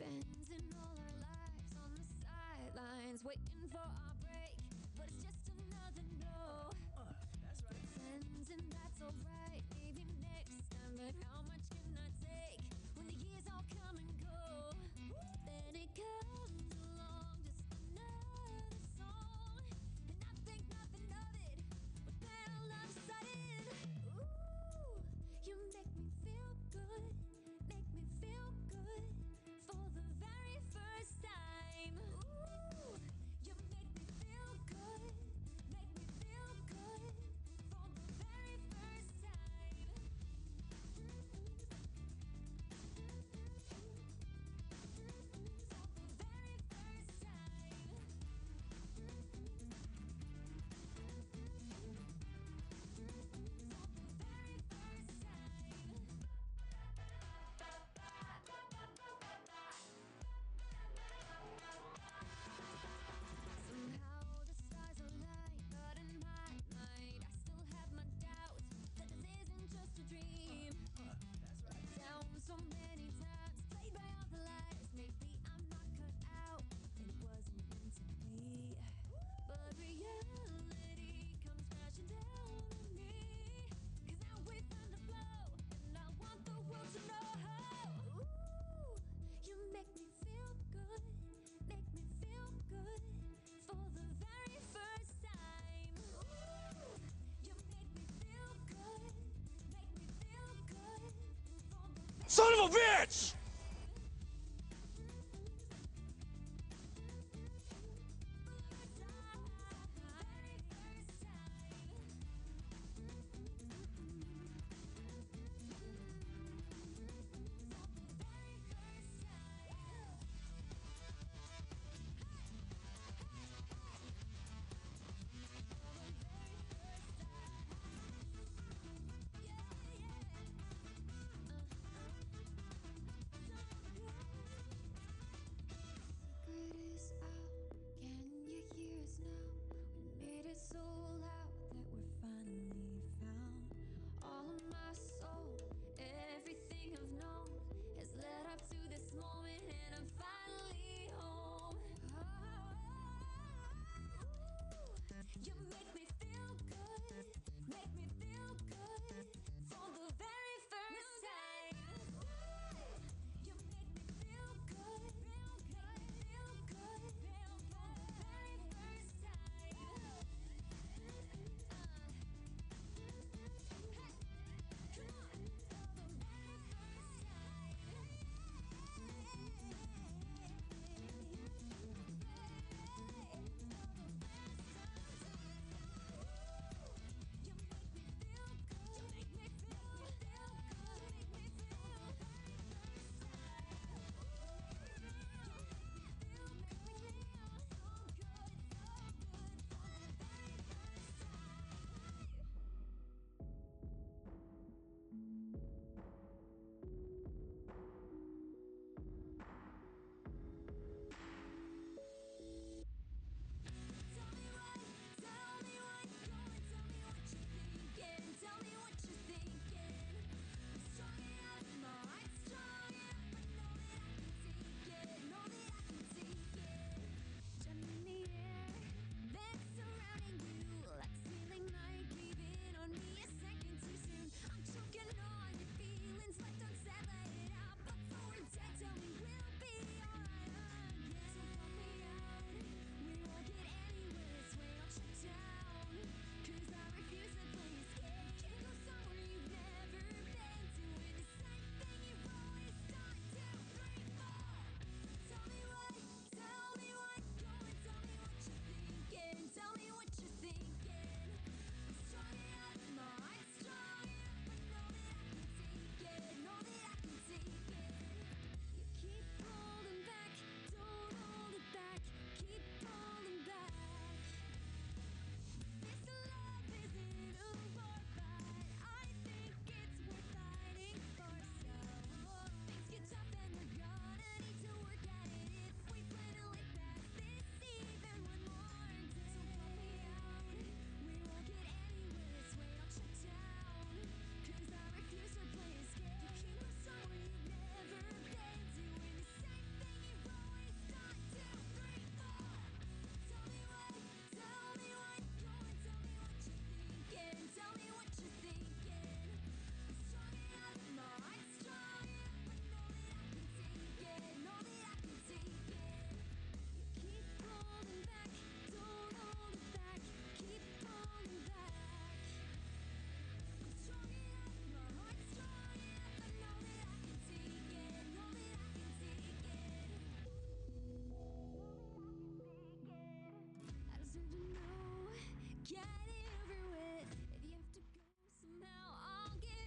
Spending all our lives on the sidelines, waiting for our break, but it's just another no. That's right. Pretending that's alright, maybe next time, but how much can I take when the years all come and go? Then it comes along, just another song, and I think nothing of it, but then all of a sudden, ooh, you make me feel good, make me feel good for the very first time. Ooh, you make me feel good, make me feel good for the very first time. For the very first time. Somehow the stars align, but in my mind I still have my doubts that this isn't just a dream. That's right. Down so many times, played by all the lies. Maybe I'm not cut out, and it wasn't meant to be. But reality comes crashing down on me, 'cause now we found a flow, and I want the world to know. Ooh, you make me feel good, make me feel good for the very first time. Ooh, you make me feel good, make me feel good for the very Son of a bitch!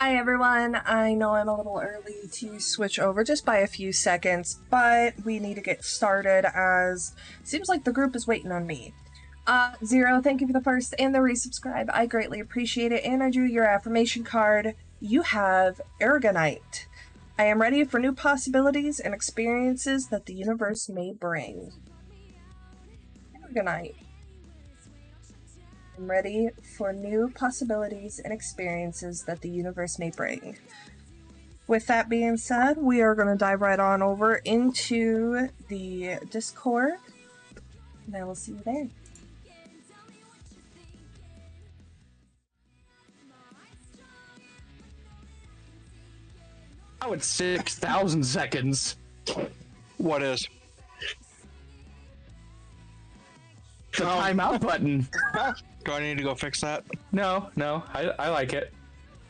Hi everyone, I know I'm a little early to switch over just by a few seconds, but we need to get started as it seems like the group is waiting on me. Zero, thank you for the first and the resubscribe. I greatly appreciate it, and I drew your affirmation card. You have Aragonite. I am ready for new possibilities and experiences that the universe may bring. Aragonite. I'm ready for new possibilities and experiences that the universe may bring. With that being said, we are going to dive right on over into the Discord, and I will see you there. Now it's 6,000 seconds. What is? The timeout button. Do I need to go fix that? No, I like it.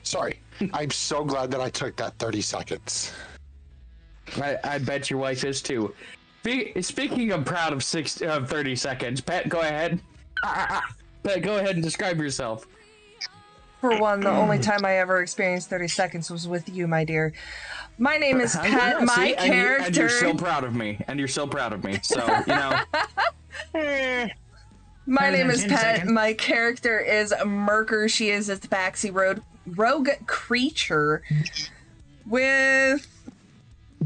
Sorry. I'm so glad that I took that 30 seconds. I bet your wife is too. Speaking of proud of 30 seconds, Pat, go ahead. Pat, go ahead and describe yourself. For one, the only time I ever experienced 30 seconds was with you, my dear. My name is Pat, Yeah, my see? character... And you're so proud of me. So, you know... My name is Pet. My character is Merker. She is a tabaxi rogue creature with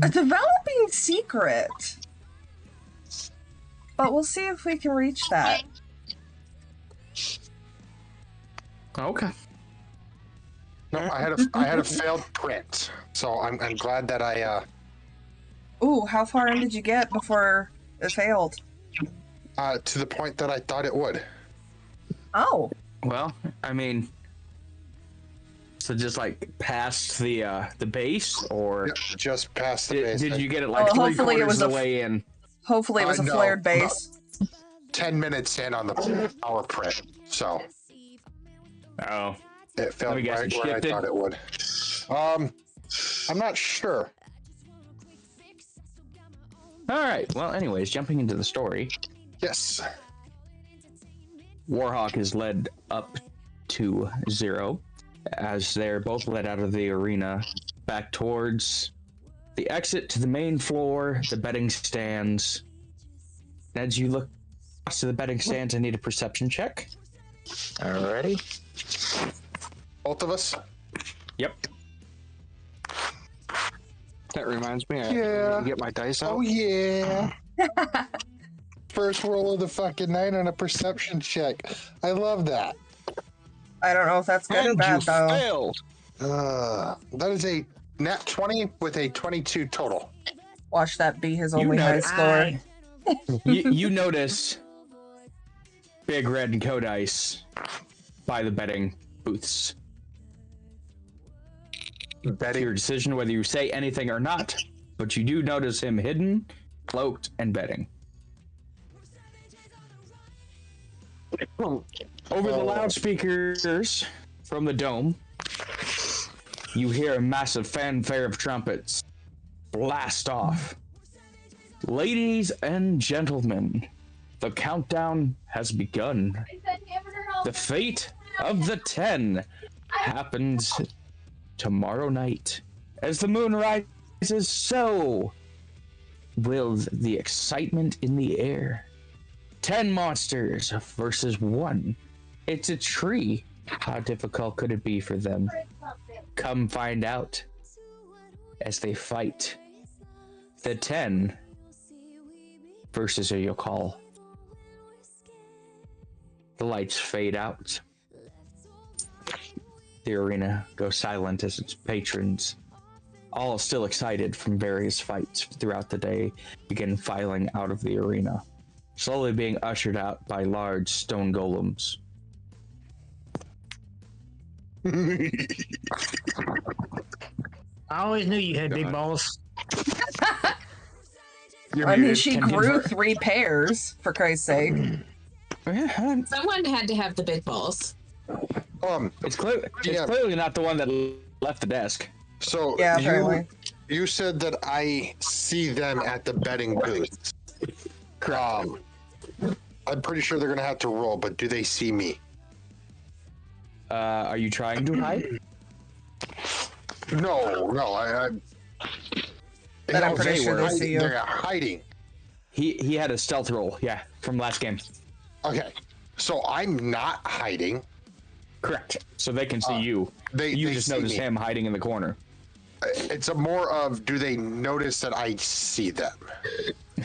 a developing secret. But we'll see if we can reach that. Okay. No, I had a failed print, so I'm glad that I Ooh, how far in did you get before it failed? to the point that I thought it would. Oh. Well, I mean, so just like past the base, or Yep, just past the base. did you get it like hopefully it was of the way in? Hopefully it was a no, flared base. 10 minutes in on the power print, so Oh. it failed Let me guess, right it where I shifted? thought it would. I'm not sure. All right. Well, anyways, jumping into the story. Yes. Warhawk is led up to Zero as they're both led out of the arena back towards the exit to the main floor, the betting stands. As you look to the betting stands, I need a perception check. Alrighty. Both of us? Yep. That reminds me, I Yeah. need to get my dice out. Oh yeah. First roll of the fucking night on a perception check. I love that. I don't know if that's good or And bad, you though. failed. That is a nat 20 with a 22 total. Watch that be his You only know high it. score. You notice Big Red and Codice by the betting booths. Betty. Your decision whether you say anything or not, but you do notice him hidden, cloaked, and betting. Over the loudspeakers from the dome, you hear a massive fanfare of trumpets blast off. Ladies and gentlemen, the countdown has begun. The fate of the 10 happens tomorrow night. As the moon rises, so will the excitement in the air. 10 monsters versus 1. It's a tree. How difficult could it be for them? Come find out as they fight. The 10 versus a Yokal. The lights fade out. The arena goes silent as its patrons, all still excited from various fights throughout the day, begin filing out of the arena, slowly being ushered out by large stone golems. I always knew you had big balls. You're I mean, muted. she Can grew convert. 3 pairs, for Christ's sake. Someone had to have the big balls. It's Yeah. clearly not the one that left the desk. So Yeah, apparently. you said that I see them at the betting booth. I'm pretty sure they're gonna have to roll, but do they see me? Are you trying to hide? No, But I'm No, pretty they sure were they see you. They're hiding. He had a stealth roll, yeah, from last game. Okay, so I'm not hiding. Correct. So they can see you. They just see notice me. him hiding in the corner. It's a more of, do they notice that I see them?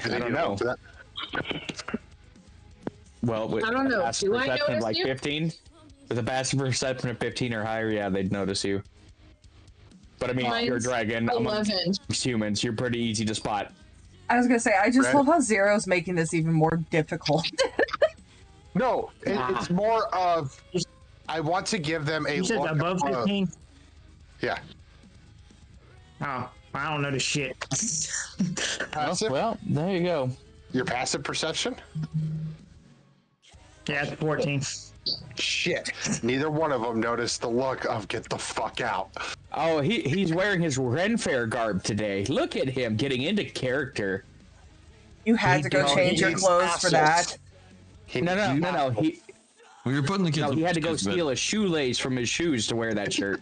I don't know. Well, with I don't know. a passive Do I perception of notice like you? 15, with a passive perception of 15 or higher, yeah, they'd notice you. But I mean, you're a Mine's dragon. 11. Amongst humans, you're pretty easy to spot. I was gonna say, I just Red. love how Zero's making this even more difficult. No, it's more of, I want to give them a You said look above of- 15? Yeah. Oh, I don't know the shit. Passive? Well, there you go. Your passive perception? Yeah, it's 14. Shit. Neither one of them noticed the look of get the fuck out. Oh, he's wearing his Ren Fair garb today. Look at him getting into character. You had to go No, change he your needs clothes for tassels. that. No. He Well, you're putting the kids. he had to go kids to bed. steal a shoelace from his shoes to wear that shirt.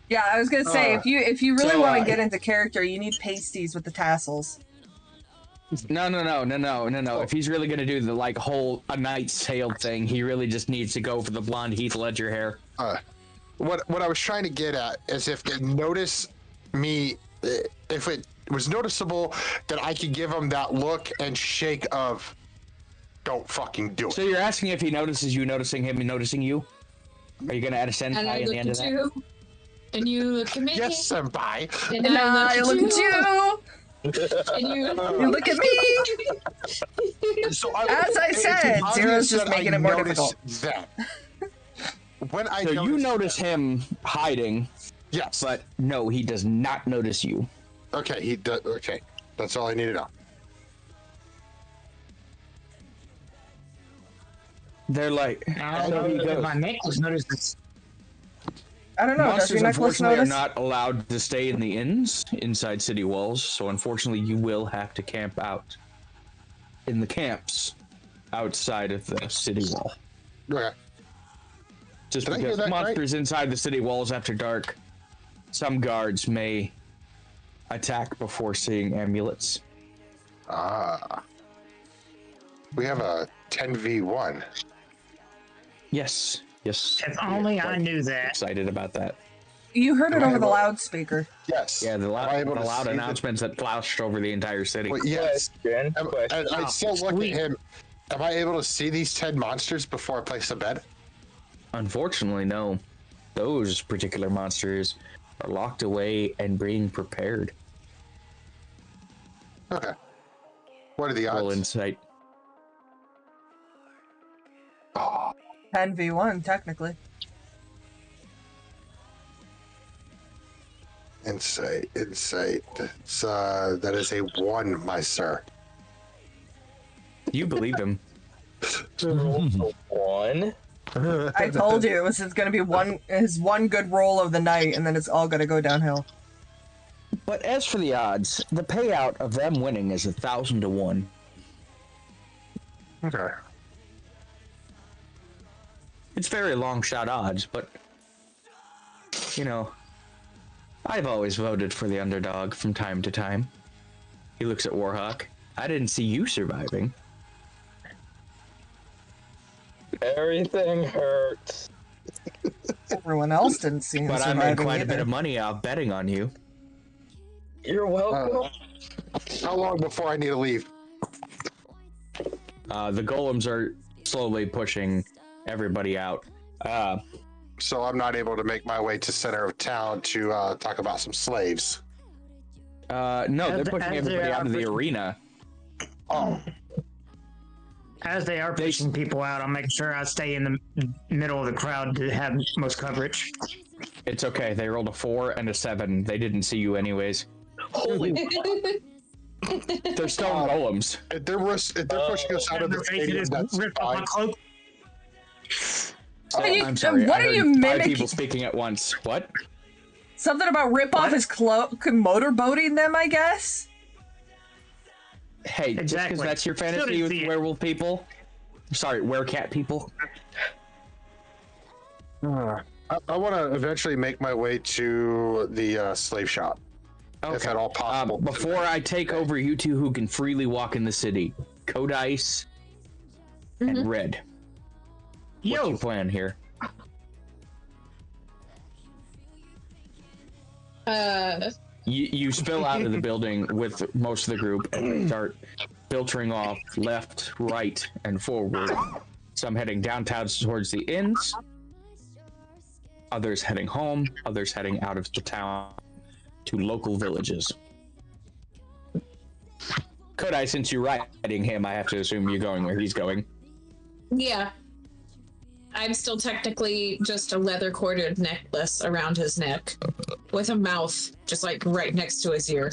Yeah, I was gonna say, if you really so, want to get into character, you need pasties with the tassels. No. If he's really gonna do the like whole A Knight's Tale thing, he really just needs to go for the blonde Heath Ledger hair. What I was trying to get at is if they notice me, if it was noticeable that I could give them that look and shake of, don't fucking do it. So you're asking if he notices you noticing him and noticing you? Are you gonna add a And senpai I in the look end of at that? you. And you look at me. Yes, senpai. And And I I look at you. And you. You look at me. So As I it's said, obvious Zero's just that making I it more notice difficult. Them. When I So you notice them- him hiding, yes, but no, he does not notice you. okay, he does. Okay, that's all I need to know. They're like, I so don't he know if goes. my necklace notices. I don't know. Does Monsters your necklace unfortunately notice? are not allowed to stay in the inns inside city walls, so unfortunately you will have to camp out in the camps outside of the city wall. Okay. Just Did I hear because that right? monsters inside the city walls after dark, some guards may attack before seeing amulets. We have a 10v1. Yes. If only I knew that. Excited about that. You heard it Am I over the able- loudspeaker. Yes. Yeah, the Am I able to loud see the- announcements that flashed over the entire city. Well, yes. Question. And I still look sweet. at him. Am I able to see these 10 monsters before I place a bed? Unfortunately, no. Those particular monsters are locked away and being prepared. Okay. What are the Roll odds? insight. 10v1, technically. Insight. It's, that is a 1, my sir. You believe him. One. I told you it was going to be his one good roll of the night, and then it's all going to go downhill. But as for the odds, the payout of them winning is 1,000 to 1. Okay. It's very long shot odds, but you know, I've always voted for the underdog from time to time. He looks at Warhawk. I didn't see you surviving. Everything hurts. Everyone else didn't see him But I made surviving quite a bit either. of money off betting on you. You're welcome. How long before I need to leave? The golems are slowly pushing everybody out. So I'm not able to make my way to center of town to talk about some slaves. No, they're As- pushing as everybody they out are of the pushing- arena. Oh, As they are pushing people out, I'll make sure I stay in the middle of the crowd to have most coverage. It's okay. They rolled a 4 and a 7. They didn't see you anyways. Holy They're stone golems. if they're pushing us out of the Their faces stadium, is that's ripped off my fine. cloak. What are you, I'm sorry. what I are heard you 5 mimicking? people speaking at once. What? Something about rip off his cloak, motorboating them, I guess? Hey, just Exactly. because that's your Still fantasy didn't with see it. werewolf people? Sorry, werecat people? I want to eventually make my way to the slave shop, if at all possible. Before I take over, you two who can freely walk in the city, Codice and Red. What's your plan here? You spill out of the building with most of the group and start filtering off left, right, and forward. Some heading downtown towards the inns, others heading home, others heading out of the town to local villages. Kodai, since you're riding him, I have to assume you're going where he's going. Yeah. I'm still technically just a leather corded necklace around his neck with a mouth just like right next to his ear.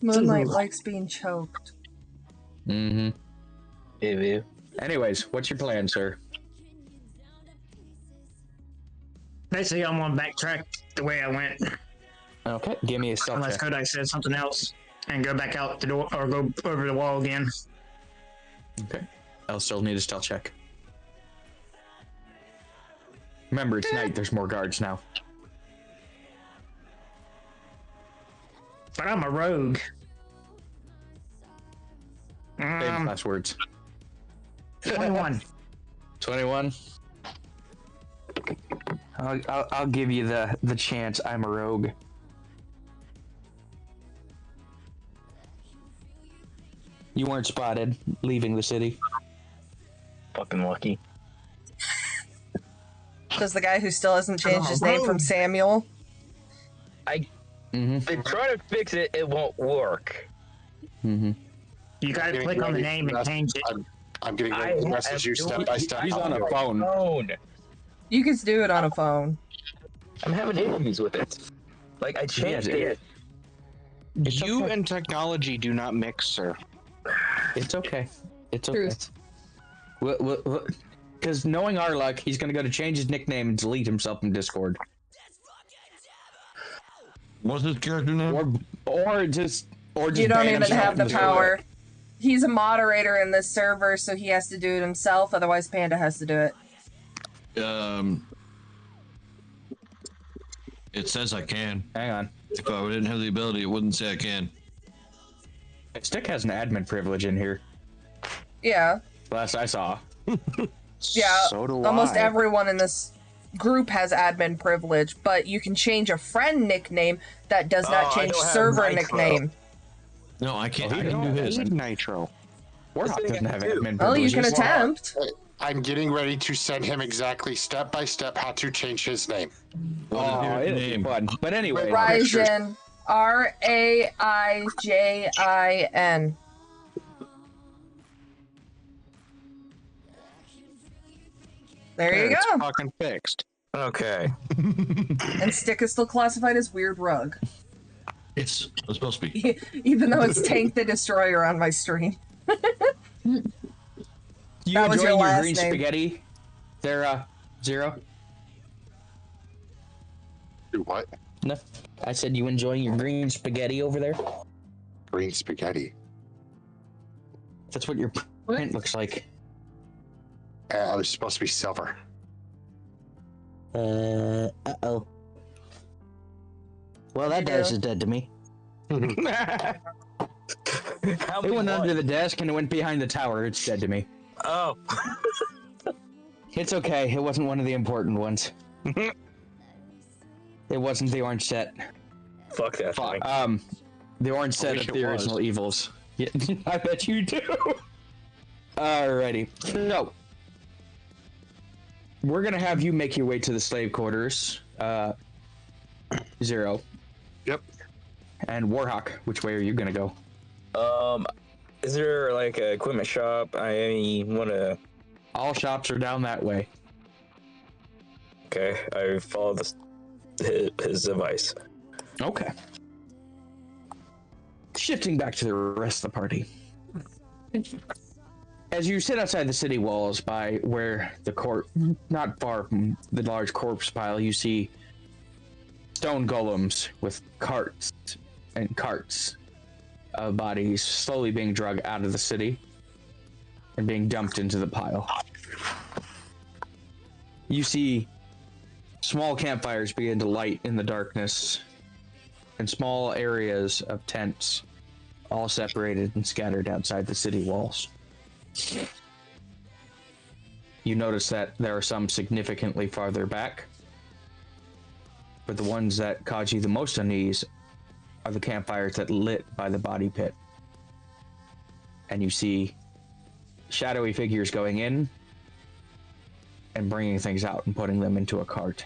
Moonlight likes being choked. Mm-hmm. Maybe. Anyways, what's your plan, sir? Basically, I'm gonna backtrack the way I went, Okay, give me a stealth unless check. Kodak said something else, and go back out the door or go over the wall again. Okay, I'll still need a stealth check. Remember, it's night. There's more guards now. But I'm a rogue. Famous last words. 21. 21. I'll give you the chance. I'm a rogue. You weren't spotted leaving the city. Fucking lucky. Does the guy who still hasn't changed his name from Samuel? They try to fix it, it won't work. You gotta Getting click on the ready name to and change it. I'm getting ready to message you step by step. He's on a phone. Phone. You can do it on a phone. I'm having issues with it. Like I changed it. You and technology do not mix, sir. It's okay. It's okay. Truth. Because knowing our luck, he's going to go to change his nickname and delete himself in Discord. What's his character name? Or just You don't ban even himself have the from Discord. power. He's a moderator in this server, so he has to do it himself. Otherwise, Panda has to do it. It says I can. Hang on. If I didn't have the ability, it wouldn't say I can. Stick has an admin privilege in here. Yeah. Last I saw. Yeah. So do Almost I. everyone in this group has admin privilege, but you can change a friend nickname that does not I change don't have server Nitro. nickname. No, I can't. Well, I he can do don't his. Need Nitro. Warhawk doesn't have admin Well, you privileges. can attempt. I'm getting ready to send him exactly step by step how to change his name. What is Oh, your it'll be name? fun. But anyway, Raijin. Raijin. There you It's go. fucking fixed. Okay. And Stick is still classified as Weird Rug, It's supposed to be. even though it's Tank the Destroyer on my stream. you That was your enjoying your last green name. spaghetti there, Zero? Do what? No. I said you enjoying your green spaghetti over there? Green spaghetti. That's what your print looks like. It was supposed to be silver. Uh-oh. Well, that you dice do? is dead to me. How It many went under won? the desk and it went behind the tower. It's dead to me. Oh. It's okay. It wasn't one of the important ones. It wasn't the orange set. Fuck that thing. The orange set wish of it the was. original Evils. Yeah, I bet you do. Alrighty. So, we're gonna have you make your way to the slave quarters. Zero. Yep. And Warhawk, which way are you gonna go? Is there like a equipment shop? I wanna. All shops are down that way. Okay, I follow his advice. Okay. Shifting back to the rest of the party. As you sit outside the city walls by where the not far from the large corpse pile, you see stone golems with carts and carts of bodies slowly being dragged out of the city and being dumped into the pile. You see small campfires begin to light in the darkness, and small areas of tents all separated and scattered outside the city walls. You notice that there are some significantly farther back, but the ones that cause you the most unease are the campfires that lit by the body pit. And you see shadowy figures going in and bringing things out and putting them into a cart.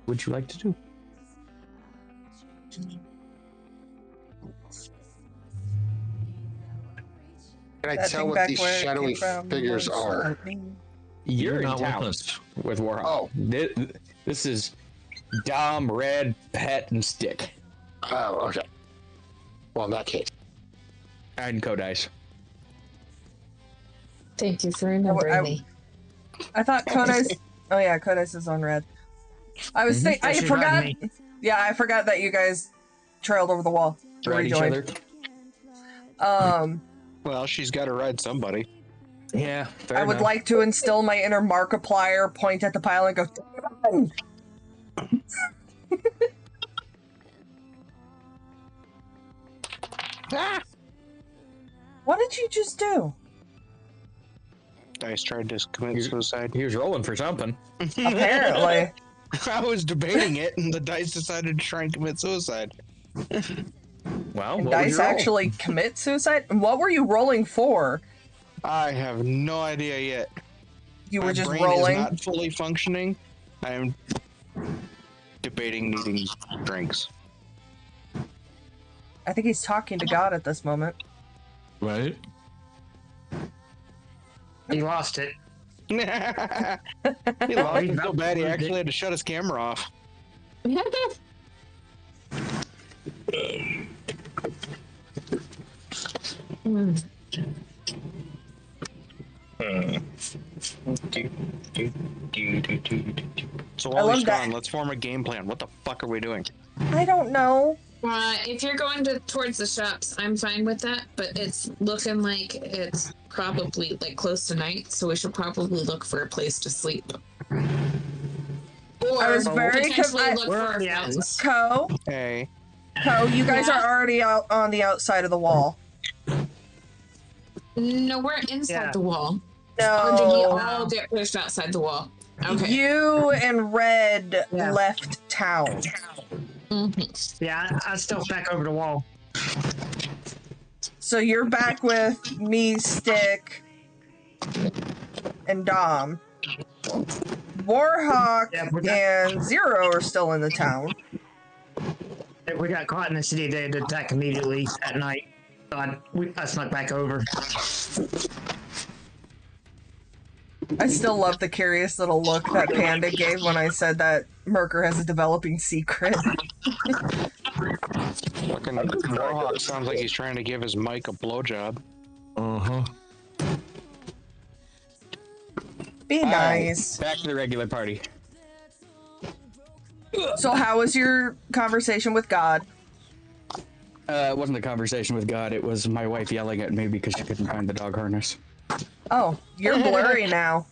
What would you like to do? Can I That tell thing what back these where it shadowy came from figures was are? lightning. You're in not with town us. with Warhawk. Oh. This is Dom, Red, Pet, and Stick. Oh, okay. Well, in that case. And Kodai's. Thank you for remembering me. I thought Kodai's. Oh yeah, Kodai's is on red. I was thinking. I She's forgot. riding me. Yeah, I forgot that you guys trailed over the wall. to Ride each rejoin. other. Well, she's got to ride somebody. Yeah, fair I would enough. like to instill my inner Markiplier, point at the pile, and go. Ah! What did you just do? Dice tried to commit suicide. He was rolling for something. Apparently. I was debating it, and the dice decided to try and commit suicide. Well, Can what was dice your roll? actually commit suicide? And what were you rolling for? I have no idea yet. You My were just brain rolling. is not fully functioning. I am debating needing drinks. I think he's talking to God at this moment. Right? He lost it. He lost it so bad he actually had to shut his camera off. So I while love he's that. gone, let's form a game plan. What the fuck are we doing? I don't know. If you're going towards the shops, I'm fine with that, but it's looking like it's probably like close to night, so we should probably look for a place to sleep. Or I was very potentially look We're for already out. friends. Co, Hey. you guys Yeah. are already out on the outside of the wall. No, we're inside Yeah. the wall. Or did we No. all get pushed outside the wall? Okay. You and Red Yeah. left town. Mhm. Yeah, I stealth back over the wall. So you're back with me, Stick, and Dom. Warhawk Yeah, we got- and Zero are still in the town. If we got caught in the city, they'd attack immediately at night. So I snuck back over. I still love the curious little look that Panda gave when I said that Merker has a developing secret. Fucking Warhawk sounds like he's trying to give his mic a blowjob. Uh-huh. Be nice. Back to the regular party. So how was your conversation with God? It wasn't a conversation with God. It was my wife yelling at me because she couldn't find the dog harness. Oh, you're blurry now.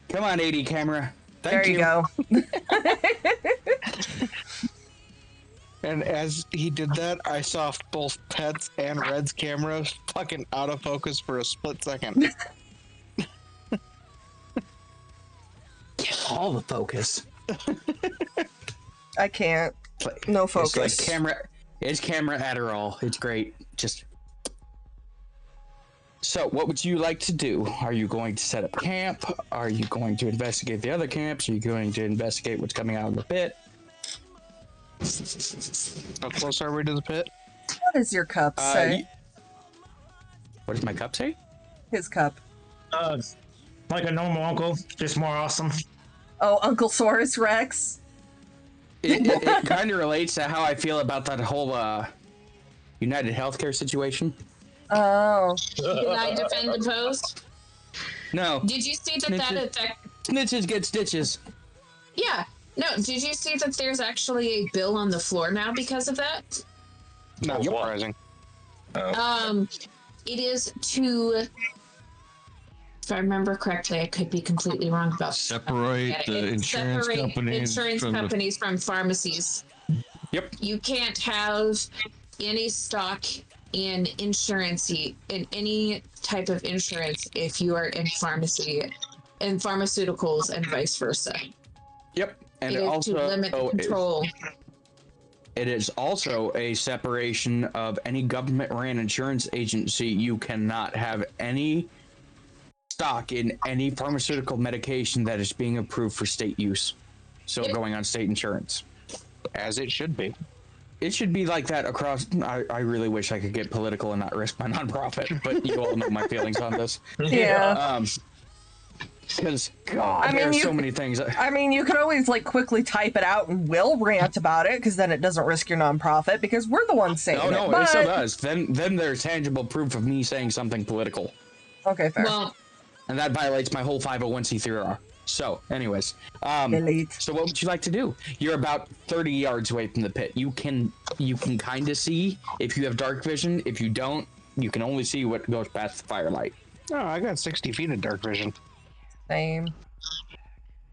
Come on, AD camera. There Thank you go. And as he did that, I saw both Pet's and Red's cameras fucking out of focus for a split second. All the focus. I can't. No focus. It's like camera. It's camera Adderall. It's great. Just. So, what would you like to do? Are you going to set up camp? Are you going to investigate the other camps? Are you going to investigate what's coming out of the pit? How close are we to the pit? What does your cup say? What does my cup say? His cup. Like a normal uncle, just more awesome. Oh, Uncle Saurus Rex. It kind of relates to how I feel about that whole United Healthcare situation. Oh. Did I defend opposed? No. Did you see that attack? Snitches get stitches. Yeah. No, did you see that there's actually a bill on the floor now because of that? Not What? surprising. It is to, if I remember correctly, I could be completely wrong about Separate the insurance companies from pharmacies. Yep. You can't have any stock in any type of insurance if you are in pharmaceuticals and vice versa. Yep. And it is also to limit control. It is also a separation of any government-ran insurance agency. You cannot have any stock in any pharmaceutical medication that is being approved for state use. So going on state insurance. As it should be. It should be like that across. I really wish I could get political and not risk my nonprofit, but you all know my feelings on this. Yeah. Because, God, there are so many things. I mean, you could always, like, quickly type it out and we'll rant about it, because then it doesn't risk your nonprofit, because we're the ones saying it. No, it still does. Then there's tangible proof of me saying something political. Okay, fair. Well, and that violates my whole 501c3R. So, anyways. So what would you like to do? You're about 30 yards away from the pit. You can kind of see if you have dark vision. If you don't, you can only see what goes past the firelight. Oh, I got 60 feet of dark vision. Same.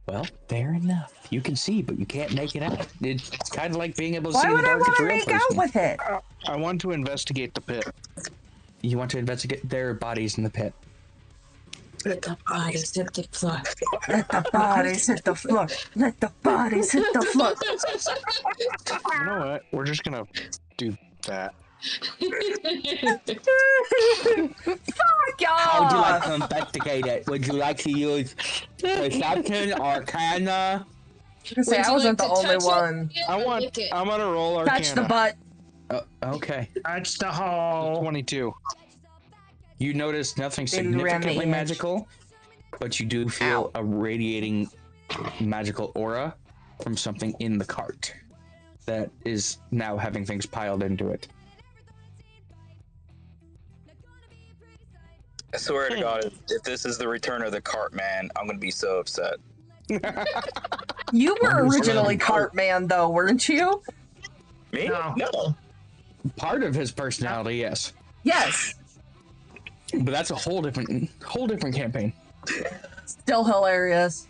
Well, fair enough. You can see, but you can't make it out. It's kind of like being able to see in the dark. Why would I want to make out with it? I want to investigate the pit. You want to investigate their bodies in the pit. Let the bodies hit the floor. Let the bodies hit the floor. Let the bodies hit the floor. You know what? We're just gonna do that. Fuck y'all! How would you like to investigate it? Would you like to use perception, arcana? I wasn't the only one. I'm gonna roll arcana. Touch the butt. Okay. Touch the hole. 22. You notice nothing significantly magical, but you do feel a radiating magical aura from something in the cart that is now having things piled into it. I swear to God, if this is the return of the cart man, I'm gonna be so upset. You were originally Cartman, though, weren't you? Me? No. Part of his personality, yes. Yes. But that's a whole different campaign. Still hilarious.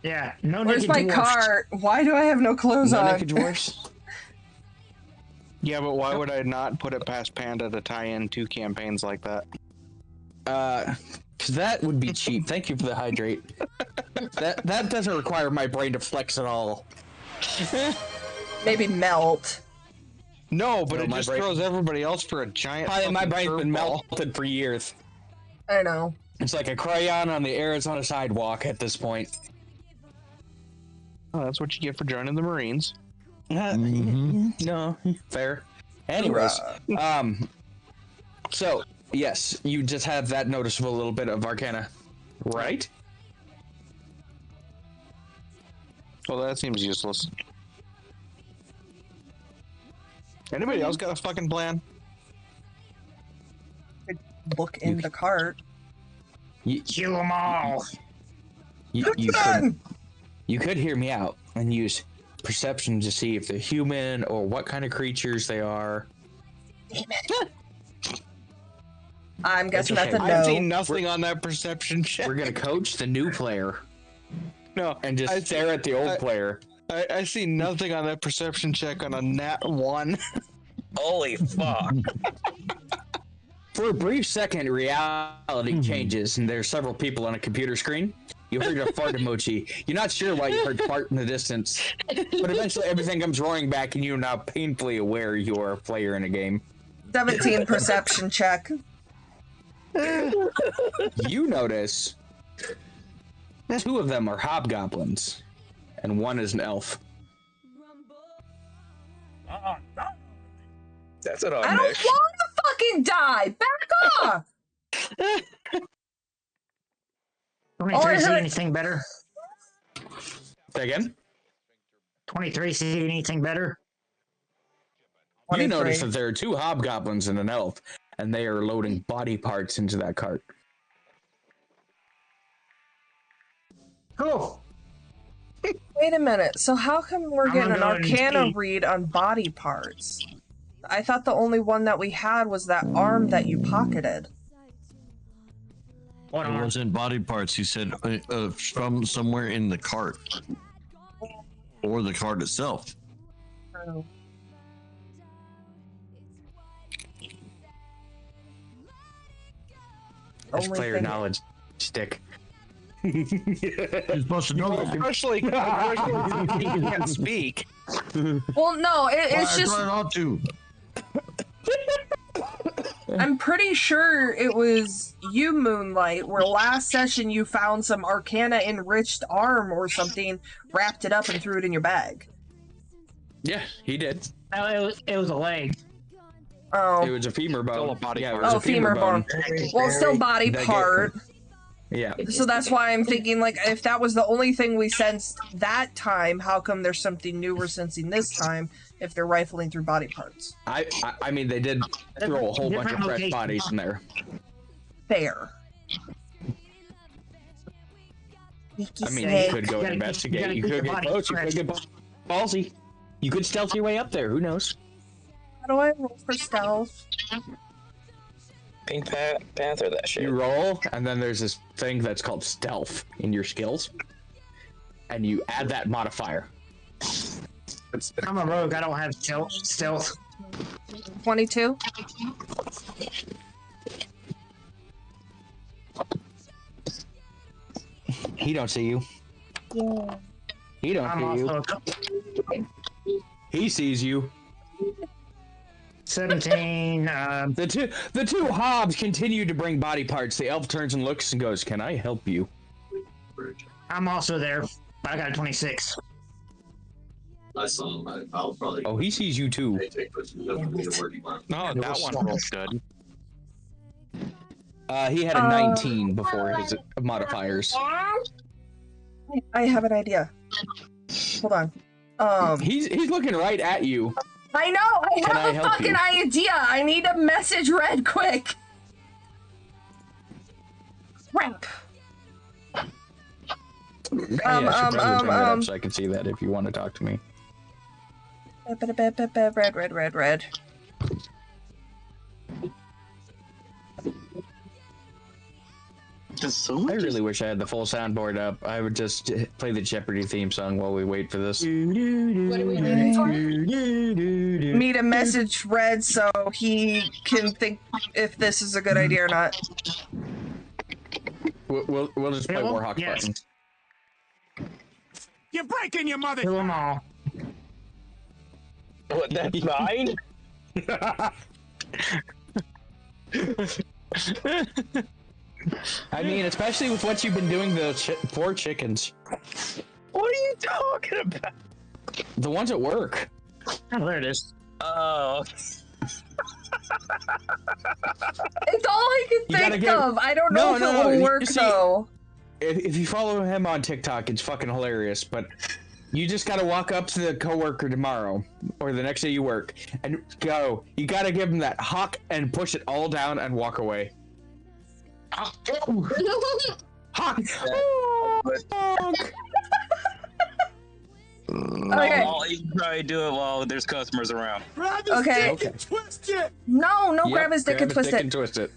Yeah. No. Where's my cart? Why do I have no clothes on? Naked dwarfs. Yeah, but why would I not put it past Panda to tie in 2 campaigns like that? Because that would be cheap. Thank you for the hydrate. That doesn't require my brain to flex at all. Maybe melt. No, but it just throws everybody else for a giant. My brain's been curveball. melted for years. I know. It's like a crayon on the Arizona sidewalk at this point. Oh, that's what you get for joining the Marines. No, fair. Anyways, so yes, you just have that noticeable little bit of arcana, right? Well, that seems useless. Anybody else got a fucking plan? Look in the cart. Kill them all. You could hear me out and use perception to see if they're human or what kind of creatures they are. I'm guessing that's a no. I've seen nothing on that perception check. We're gonna coach the new player. No, and just stare at the old player. I see nothing on that perception check on a nat 1. Holy fuck. For a brief second, reality changes, and there's several people on a computer screen. You heard a fart emoji. You're not sure why you heard fart in the distance, but eventually everything comes roaring back, and you're now painfully aware you're a player in a game. 17 perception check. You notice 2 of them are hobgoblins, and 1 is an elf. That's an odd I don't mix. want to fucking die. Back off. 23 see anything better? Say again? 23 see anything better? You notice that there are 2 hobgoblins and an elf, and they are loading body parts into that cart. Cool. Wait a minute. So how come we're getting an gonna go and arcana see. read on body parts? I thought the only one that we had was that arm that you pocketed. What It arm? wasn't body parts. He said from somewhere in the cart or the cart itself. Oh. Let's Only play your thing- knowledge stick. You're supposed to know that. Especially he can't speak. Well, no, it's I just. try not to. I'm pretty sure it was you, Moonlight, where last session you found some Arcana enriched arm or something, wrapped it up, and threw it in your bag. Yeah, he did. No, it was a leg. Oh. It was a femur bone. Still a body yeah, it part. was Oh, a femur bone. Well, still body They get- part. Yeah. So that's why I'm thinking, like, if that was the only thing we sensed that time, how come there's something new we're sensing this time if they're rifling through body parts? I mean, they did throw a whole bunch of fresh bodies in there. Fair. I mean, you could go and investigate. You could get close. You could get ballsy. You could stealth your way up there. Who knows? How do I roll for stealth? Pink Panther, that shit. You roll, and then there's this thing that's called stealth in your skills, and you add that modifier. I'm a rogue. I don't have stealth. 22? He don't see you. Yeah. He don't see you. He sees you. 17. The two hobs continue to bring body parts. The elf turns and looks and goes, "Can I help you?" I'm also there. But I got a 26. I saw him. I'll probably. Oh, he sees you too. No, that one rolled good. He had a 19 before his modifiers. I have an idea. Hold on. He's looking right at you. I know! I Can I have a help fucking you? idea! I need a message read quick! Crap. Yeah, I should probably bring that up so I can see that if you want to talk to me. Red. I really wish I had the full soundboard up. I would just play the Jeopardy theme song while we wait for this. What are we looking for? Need a message read so he can think if this is a good idea or not. We'll just play Warhawk button. You're breaking your mother. Kill them all. What, that's mine? I mean, especially with what you've been doing to the poor chickens. What are you talking about? The ones at work. Oh, there it is. Oh. It's all I can You gotta think give- of. I don't know if it will You work see, though. If you follow him on TikTok, it's fucking hilarious. But you just gotta walk up to the coworker tomorrow or the next day you work and go. You gotta give him that hawk and push it all down and walk away. Hawk. Hawk. Okay. You can probably do it while there's customers around. Okay. Twist it. No, Yep, grab his dick and twist it. twist it.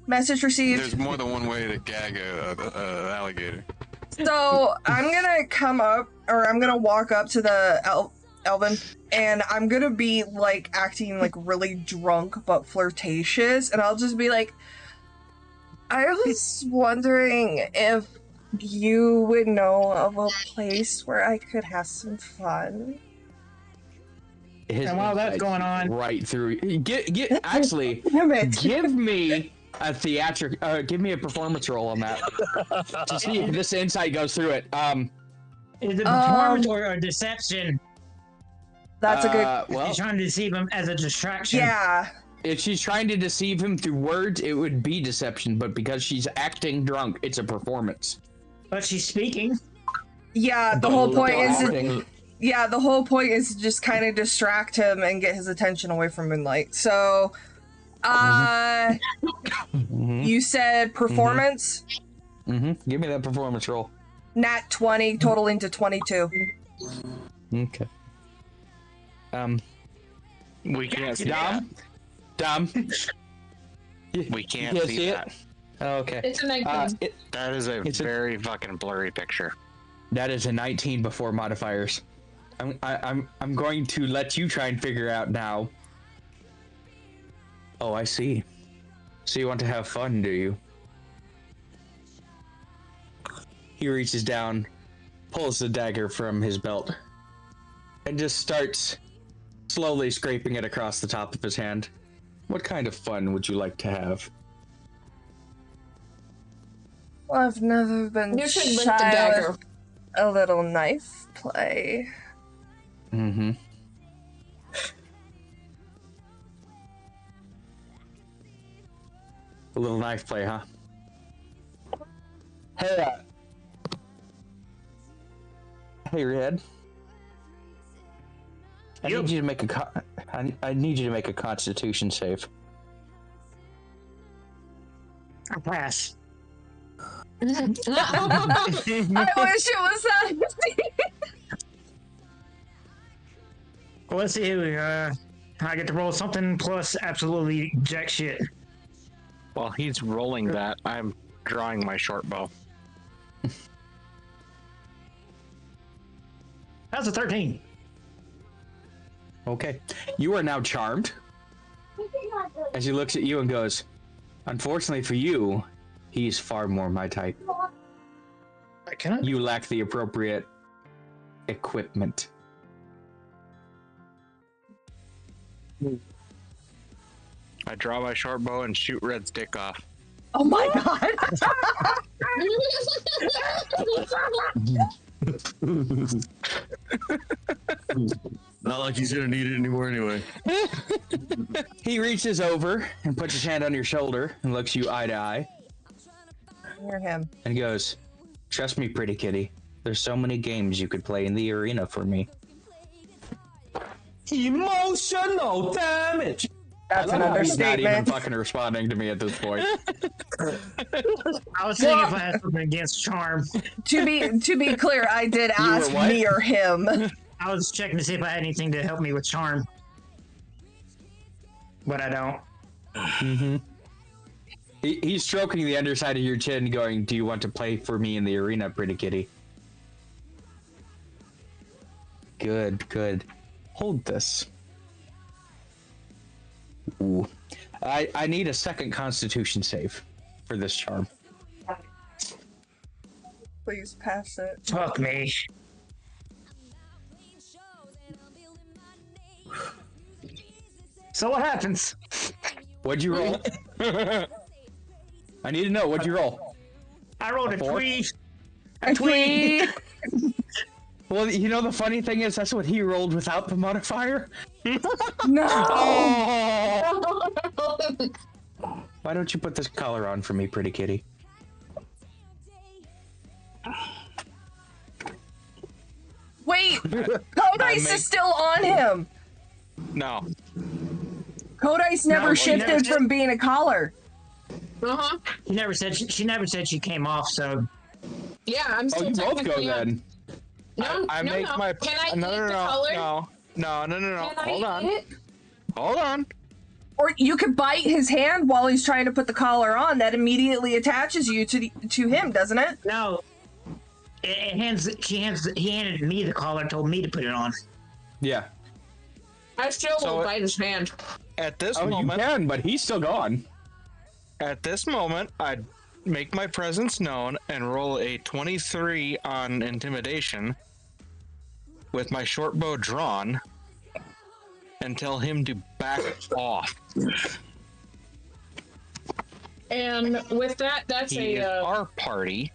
Message received. There's more than one way to gag a alligator. So I'm gonna come up, or I'm gonna walk up to the Elvin, and I'm gonna be like acting like really drunk but flirtatious, and I'll just be like, I was wondering if you would know of a place where I could have some fun. And while that's going on, right through. Actually, give me a theatric. Give me a performance roll on that to see if this insight goes through it. Is it performance or a deception? That's a good. Well, She's trying to deceive him as a distraction. Yeah. If she's trying to deceive him through words, it would be deception. But because she's acting drunk, it's a performance. But she's speaking. Yeah, the whole point is. The whole point is to just kind of distract him and get his attention away from Moonlight. So, you said performance? Mm-hmm. Give me that performance roll. Nat 20, totaling to 22. Okay. We can't see Dom? Dom? We can't You see that. it? Oh, okay. It's a 19. That is a very fucking blurry picture. That is a 19 before modifiers. I'm going to let you try and figure out now. Oh, I see. So you want to have fun, do you? He reaches down, pulls the dagger from his belt, and just starts slowly scraping it across the top of his hand. What kind of fun would you like to have? Well, I've never been You should lift the shy dagger. with a little knife play. Mm-hmm. A little knife play, huh? Hey, hey, Red. I need you to make a I need you to make a Constitution save. I pass. I wish it was that easy. Well, let's see here. I get to roll something plus absolutely jack shit. While he's rolling that, I'm drawing my short bow. That's a 13. Okay. You are now charmed. As he looks at you and goes, unfortunately for you, he's far more my type. You lack the appropriate equipment. I draw my short bow and shoot Red's dick off. Oh my god! Not like he's gonna need it anymore anyway. He reaches over and puts his hand on your shoulder and looks you eye to eye. Near him. And goes, trust me, pretty kitty. There's so many games you could play in the arena for me. Emotional damage! That's an He's not even understatement. fucking responding to me at this point. I was seeing if I had something against charm. To be clear, I did You were ask what? me or him. I was checking to see if I had anything to help me with charm. But I don't. Mm-hmm. He's stroking the underside of your chin going, do you want to play for me in the arena, pretty kitty? Good, good. Hold this. Ooh. I need a second constitution save for this charm. Please pass it. Fuck me. So what happens? What'd you roll? I need to know, what'd you roll? I rolled a four? tweet. A tweet. Well, you know the funny thing is, that's what he rolled without the modifier? No! Oh! Why don't you put this collar on for me, pretty kitty? Wait! Codice is still on him! No. Codice never No, shifted never- from being a collar. Uh-huh. She never said she never said she came off, so Yeah, I'm Oh, still you both go technically on. then. No, I no, make no. my Can I no, eat no, the no, color? no, no, no, no, no. Can I Hold on, eat it? hold on. Or you could bite his hand while he's trying to put the collar on. That immediately attaches you to him, doesn't it? no. He handed me the collar, told me to put it on. Yeah. I still So will it- bite his hand. At this Oh, you moment, can, but he's still gone. at this moment, I'd make my presence known and roll a 23 on intimidation with my short bow drawn and tell him to back off. And with that, that's He is a our party,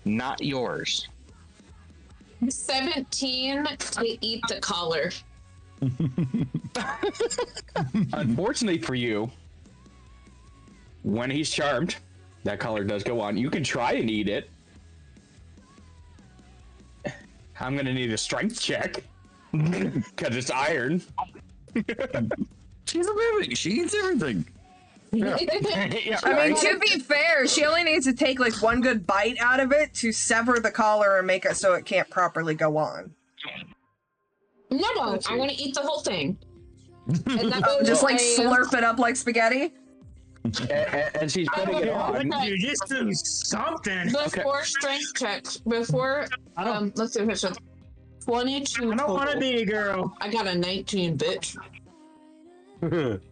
not yours. 17 to eat the collar. Unfortunately for you, when he's charmed, that collar does go on. You can try and eat it. I'm gonna need a strength check because it's iron. She's a mimic. She eats everything. Yeah, I mean, to be fair, she only needs to take like one good bite out of it to sever the collar and make it so it can't properly go on. No, I want to eat the whole thing. And that was Just like slurp it up like spaghetti. And she's putting it on. You just do something. before strength checks. Before let's see if it's 22. I don't want to total. be a girl. I got a 19, bitch.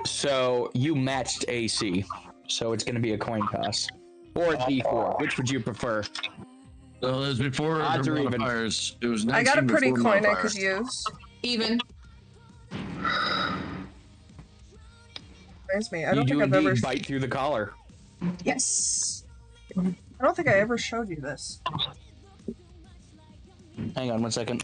So you matched AC. So it's going to be a coin toss. Or a D4. Which would you prefer? Well, it was before Odds the are even. modifiers. It was 19 I got a pretty before coin I modifiers. could use. Even. Reminds me, I You don't do think I've indeed ever. bite through the collar. Yes. I don't think I ever showed you this. Hang on 1 second.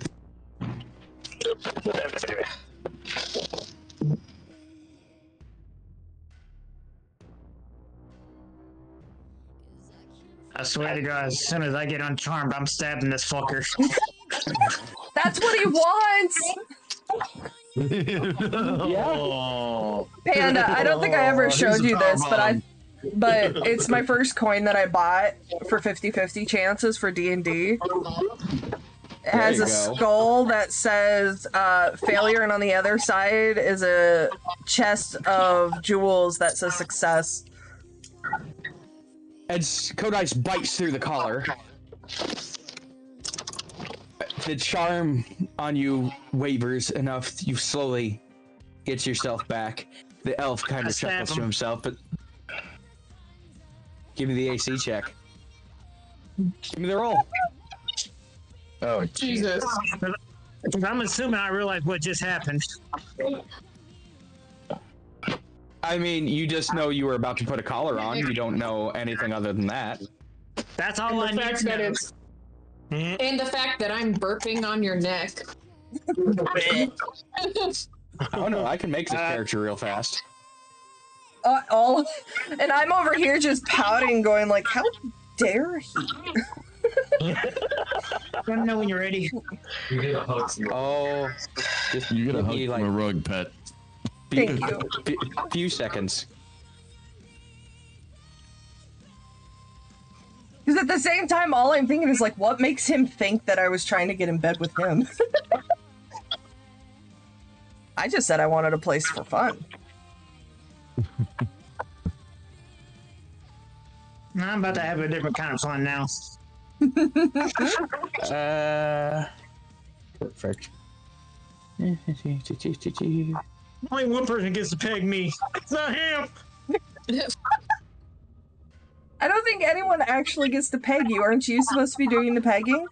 I swear to God, as soon as I get uncharmed, I'm stabbing this fucker. That's what he wants. Oh. Panda, I don't think I ever showed you this, but it's my first coin that I bought for 50-50 chances for D&D. It has you a go. skull that says failure, and on the other side is a chest of jewels that says success. As Kodice bites through the collar, the charm on you wavers enough, you slowly get yourself back. The elf kind I of stab chuckles to him. himself, but give me the AC check. Give me the roll. Oh, Jesus. Because I'm assuming I realize what just happened. I mean, you just know you were about to put a collar on. You don't know anything other than that. That's all I And the need fact to that know. it's and the fact that I'm burping on your neck. Oh no, I can make this character real fast. And I'm over here just pouting, going like, how dare he? Let me know when you're ready. You get a hug. Oh, just You get a give hug me, from a rug pet. Thank you. Few seconds. Because at the same time, all I'm thinking is like, what makes him think that I was trying to get in bed with him? I just said I wanted a place for fun. I'm about to have a different kind of fun now. Perfect. Only one person gets to peg me. It's not him. I don't think anyone actually gets to peg you. Aren't you supposed to be doing the pegging?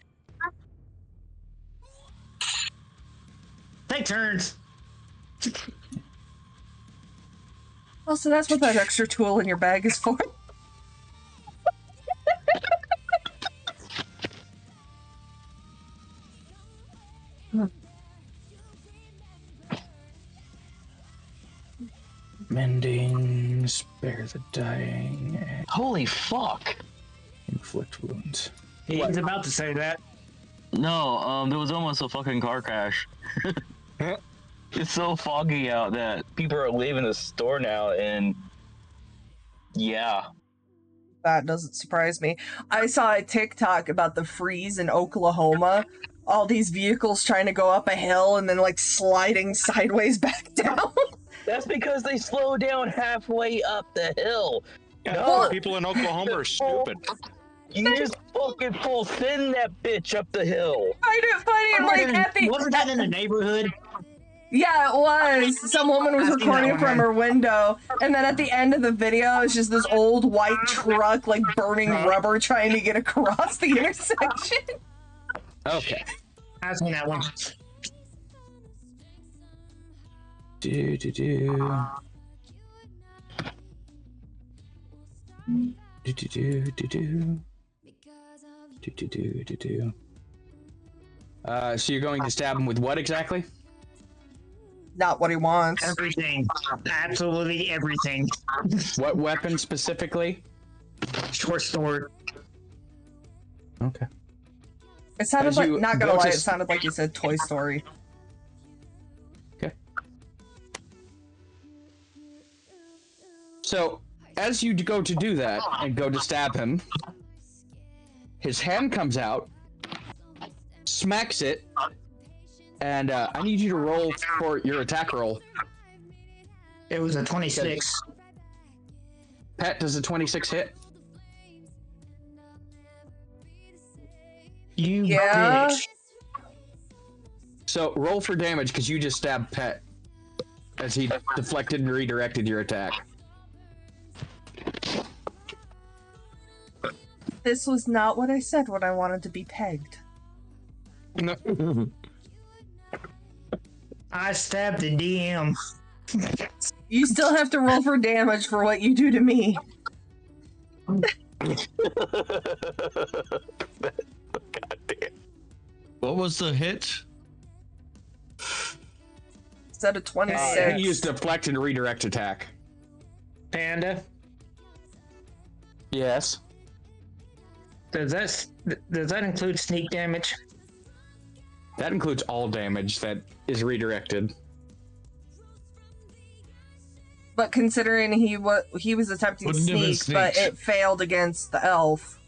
Take turns. Oh, so that's what that extra tool in your bag is for. Mending, spare the dying, Holy fuck. inflict wounds. He's about to say that. No, there was almost a fucking car crash. It's so foggy out that people are leaving the store now, and yeah. That doesn't surprise me. I saw a TikTok about the freeze in Oklahoma. All these vehicles trying to go up a hill and then like sliding sideways back down. That's because they slow down halfway up the hill. Yeah, people in Oklahoma are stupid. You just fucking full send that bitch up the hill. I find it funny, like at the Wasn't that in the neighborhood? Yeah, it was. Some woman was I've seen that recording one, from man. her window, and then at the end of the video, it's just this old white truck, like burning rubber, trying to get across the intersection. Okay. I've seen that one. Do do do. Do do do do do. Do do do do do. So you're going to stab him with what exactly? Not what he wants. Everything. Absolutely everything. What weapon specifically? Short sword. Okay. It sounded As like, you not gonna go lie, to it sounded like you said Toy Story. Okay. So, as you go to do that and go to stab him, his hand comes out, smacks it, and I need you to roll for your attack roll. It was a 26. Pet, does a 26 hit? You Yeah. bitch. So roll for damage because you just stabbed Pet as he deflected and redirected your attack. This was not what I said when I wanted to be pegged. No. I stabbed the DM. You still have to roll for damage for what you do to me. What was the hit? Is that a 26? He used deflect and redirect attack. Panda, Yes. does that include sneak damage? That includes all damage that is redirected. But considering he was attempting to Wouldn't have been sneak, but sneaks. it failed against the elf,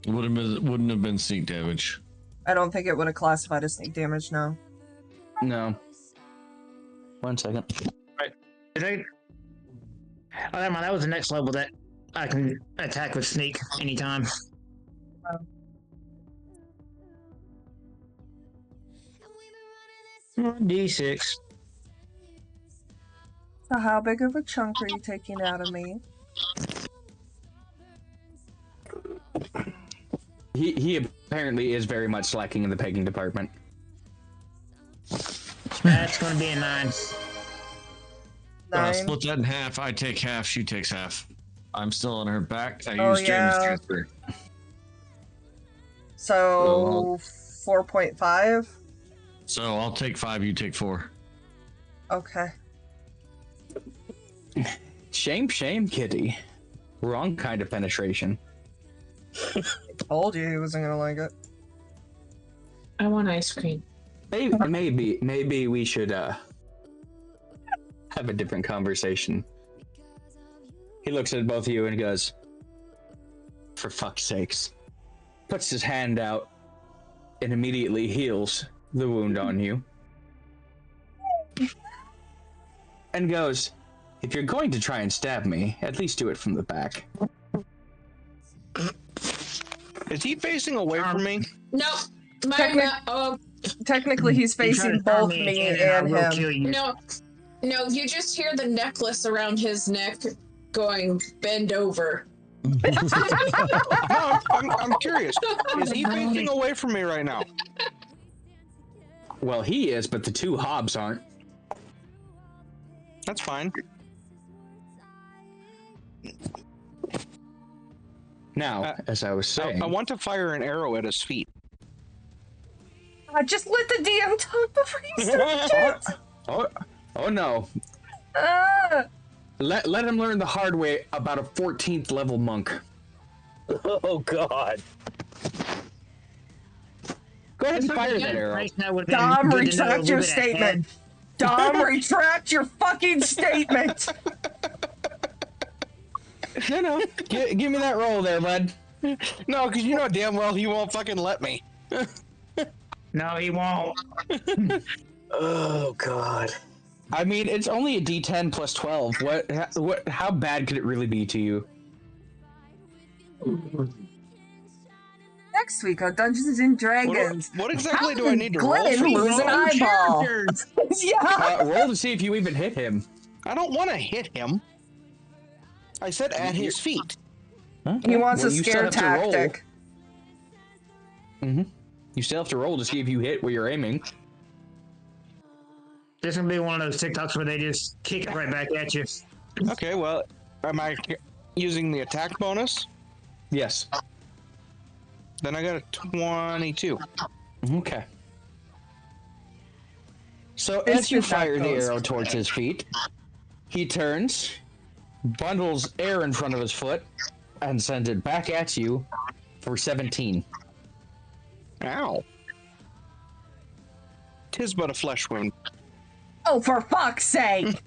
Wouldn't have been sneak damage. I don't think it would have classified as sneak damage, no. No. 1 second. Did I? Oh, never mind. That was the next level that I can attack with sneak anytime. D6. So how big of a chunk are you taking out of me? He apparently is very much slacking in the pegging department. That's going to be a 9. 9? Split that in half. I take half. She takes half. I'm still on her back. I Oh, use James yeah. transfer. So 4.5? So I'll take 5. You take 4. Okay. Shame, kitty. Wrong kind of penetration. Told you he wasn't gonna like it. I want ice cream. Maybe we should have a different conversation. He looks at both of you and goes, "For fuck's sakes." Puts his hand out and immediately heals the wound on you. And goes, "If you're going to try and stab me, at least do it from the back." Is he facing away from me? No, Technically, he's facing both me and him. No, you just hear the necklace around his neck going, "Bend over." No, I'm curious. Is he facing away from me right now? Well, he is, but the two hobs aren't. That's fine. Now, as I was saying, I want to fire an arrow at his feet. Just let the DM talk before you start it. Oh no. Let him learn the hard way about a 14th level monk. Oh god. Go ahead and fire that arrow. Dom, retract your statement. Dom, retract your fucking statement. No. Give me that roll there, bud. No, because you know damn well he won't fucking let me. No, he won't. Oh god. I mean, it's only a D10 plus 12. What? How bad could it really be to you? Next week on Dungeons and Dragons. What exactly How do I need to roll Glenn for? lose an eyeball? Yeah. Roll to see if you even hit him. I don't want to hit him. I said at his feet. He wants a you still scare have to roll. tactic. Mm-hmm. You still have to roll to see if you hit where you're aiming. This is gonna be one of those TikToks where they just kick it right back at you. Okay, well, am I using the attack bonus? Yes. Then I got a 22. Okay. So as you fire the arrow towards his feet, he turns, bundles air in front of his foot, and sends it back at you for 17. Ow. 'Tis but a flesh wound. Oh, for fuck's sake!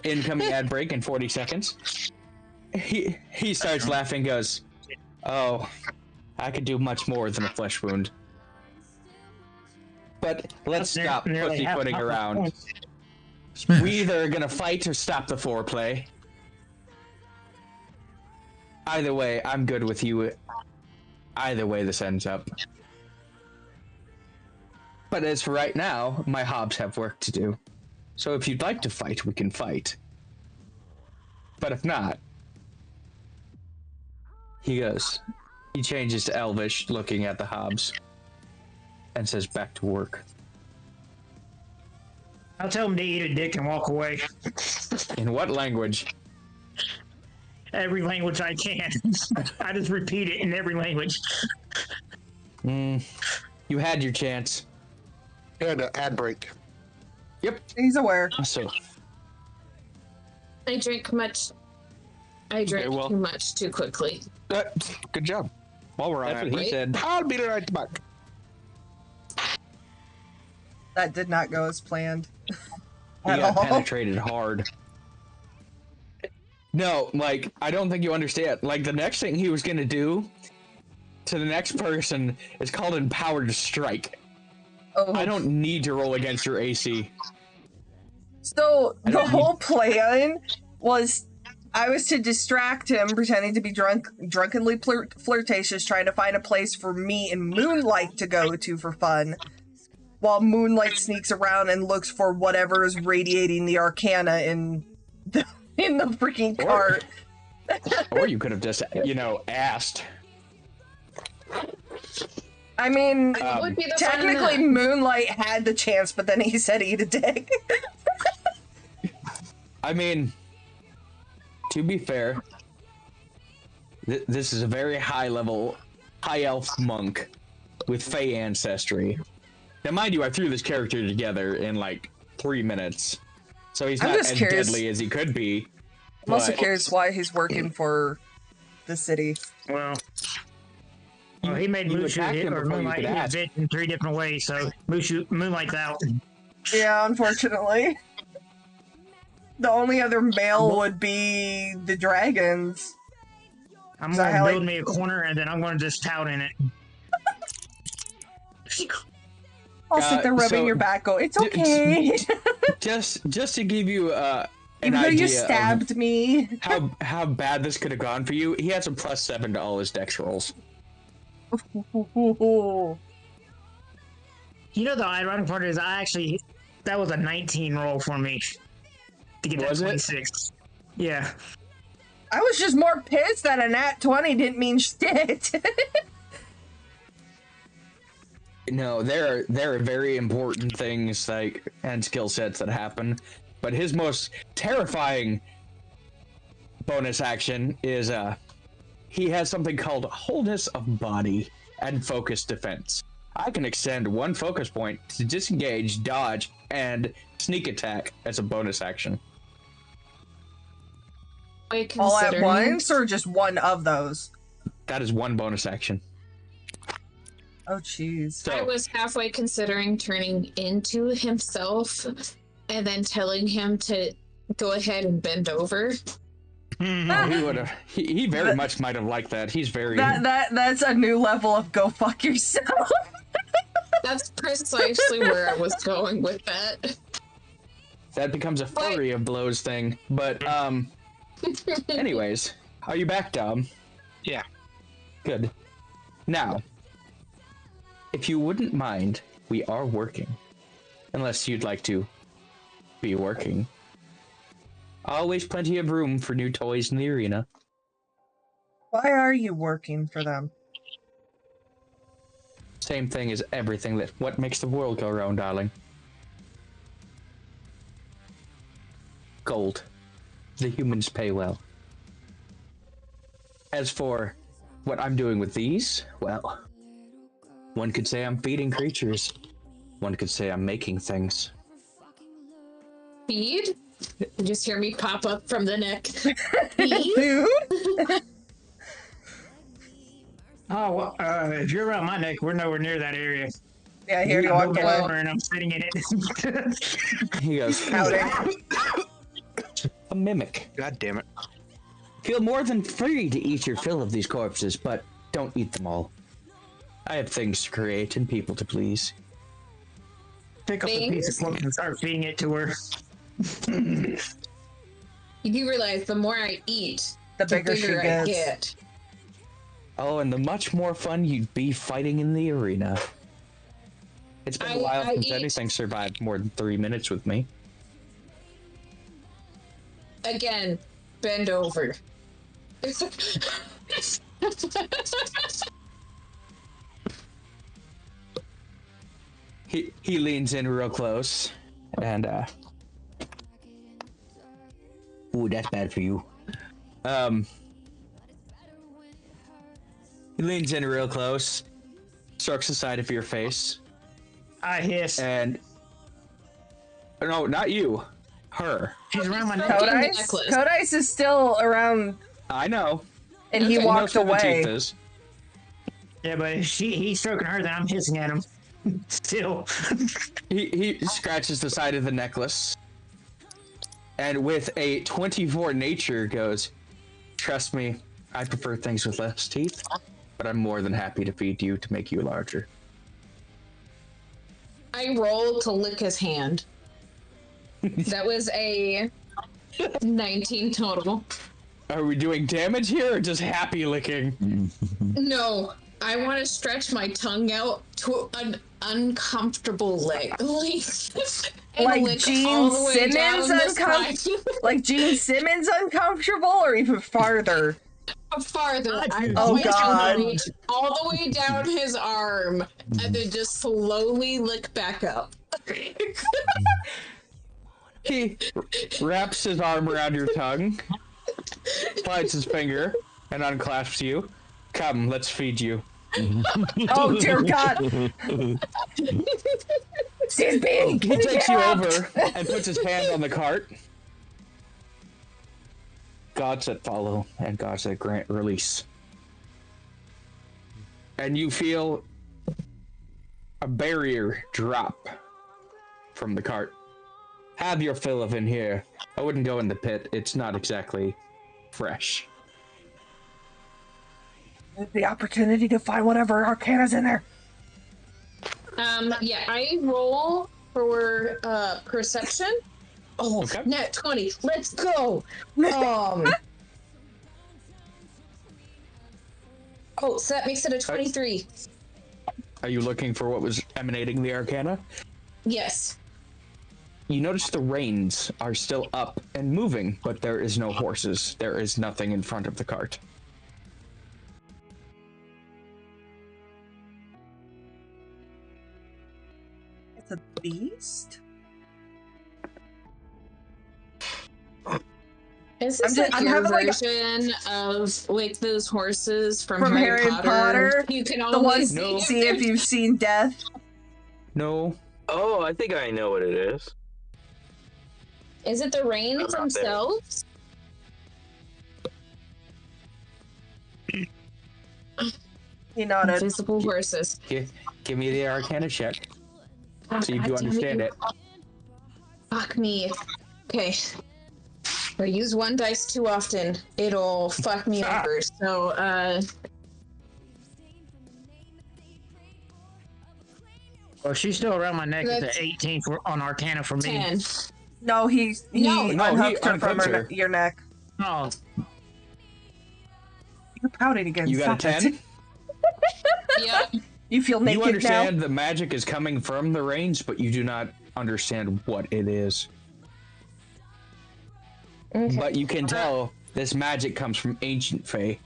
Incoming ad break in 40 seconds. He starts laughing, goes, "Oh, I could do much more than a flesh wound." But let's That's stop nearly half pussyfooting my around. points. We either are gonna fight or stop the foreplay. Either way, I'm good with you. Either way this ends up. But as for right now, my hobs have work to do. So if you'd like to fight, we can fight. But if not... He goes. He changes to Elvish, looking at the hobs. And says, back to work. I'll tell him to eat a dick and walk away. In what language? Every language I can. I just repeat it in every language. You had your chance. And an ad break. Yep. He's aware. So, I drank too much too quickly. Good job. While we're on that's it, what he said. I'll be right back. That did not go as planned. He At got all. penetrated hard. No, like, I don't think you understand. Like, the next thing he was gonna do to the next person is called Empowered Strike. Oh. I don't need to roll against your AC. So the whole plan was I was to distract him, pretending to be drunkenly flirtatious, trying to find a place for me and Moonlight to go to for fun, while Moonlight sneaks around and looks for whatever is radiating the arcana in the freaking cart. Or you could have just, asked. I mean, would be the technically fun Moonlight had the chance, but then he said eat a dick. I mean, to be fair, this is a very high elf monk with Fey ancestry. Now, mind you, I threw this character together in like 3 minutes, so he's not as deadly as he could be. I'm also curious why he's working for the city. Well, he made Mushu hit or Moonlight hit a bit in 3 different ways, so Moonlight's out. Yeah, unfortunately. The only other male would be the dragons. I'm going to build me a corner and then I'm going to just tout in it. I'll sit there rubbing your back, go, it's okay. just to give you an Even though idea you stabbed me. how bad this could have gone for you, he has a +7 to all his dex rolls. You know, the ironic part is that was a 19 roll for me to get that 26. Yeah. I was just more pissed that a nat 20 didn't mean shit. No, there are very important things and skill sets that happen, but his most terrifying bonus action is he has something called Wholeness of Body and Focus Defense. I can extend 1 focus point to disengage, dodge, and sneak attack as a bonus action. All at once, or just one of those? That is 1 bonus action. Oh, jeez. I was halfway considering turning into himself and then telling him to go ahead and bend over. He would have. He very much might have liked that. He's very. That's a new level of go fuck yourself. That's precisely where I was going with that. That becomes a flurry of blows thing. But anyways, are you back, Dom? Yeah. Good. Now, if you wouldn't mind, we are working. Unless you'd like to be working. Always plenty of room for new toys in the arena. Why are you working for them? Same thing as everything what makes the world go round, darling. Gold. The humans pay well. As for what I'm doing with these, well, one could say I'm feeding creatures. One could say I'm making things. Feed? You just hear me pop up from the neck. Feed? Food? Oh, well, if you're around my neck, we're nowhere near that area. Yeah, here you walk away. And I'm sitting in it. He goes, Outing. A mimic. God damn it. Feel more than free to eat your fill of these corpses, but don't eat them all. I have things to create and people to please. pick up a piece of cloth and start feeding it to her. You do realize the more I eat, the bigger she I gets. get. Oh, and the much more fun you'd be fighting in the arena. It's been a while since anything survived more than 3 minutes with me. Again, bend over. He leans in real close, and ooh, that's bad for you. He leans in real close, strokes the side of your face. I hiss. And no, not you. Her. She's around my neck. Codice is still around. I know. And he walked away. Yeah, but if he's stroking her, then I'm hissing at him. Still. He scratches the side of the necklace. And with a 24 nature goes, trust me, I prefer things with less teeth, but I'm more than happy to feed you to make you larger. I roll to lick his hand. That was a 19 total. Are we doing damage here or just happy licking? No, I want to stretch my tongue out to an uncomfortable length. Like Gene Simmons like Gene Simmons uncomfortable, or even farther? Farther. Oh God! All the way down his arm, and then just slowly lick back up. He wraps his arm around your tongue, slides his finger, and unclasps you. Come, let's feed you. Oh dear God! She's being He takes you over and puts his hand on the cart. Gods that follow and gods that grant release. And you feel a barrier drop from the cart. Have your fill of in here. I wouldn't go in the pit. It's not exactly fresh. The opportunity to find whatever arcana's in there. Yeah, I roll for perception. Oh, okay. Net 20. Let's go. Oh, so that makes it a 23. Are you looking for what was emanating the arcana? Yes. You notice the reins are still up and moving, but there is no horses. There is nothing in front of the cart. It's a beast? Is this I'm your having version of like those horses from Harry Potter? You can The always ones see if you've seen death. No. Oh, I think I know what it is. Is it the reins themselves? He nodded. Invisible horses. Give me the arcana check. See if you God damn understand it. Fuck me. Okay. If I use one dice too often, it'll fuck me over. So, Well, she's still around my neck. It's an 18 on Arcana for me. 10. No, he unhooked her from your neck. Oh. You're pouting again. You got a 10? Yeah. You feel naked You understand now? the magic is coming from the reins, but you do not understand what it is. Okay. But you can tell this magic comes from ancient Fae.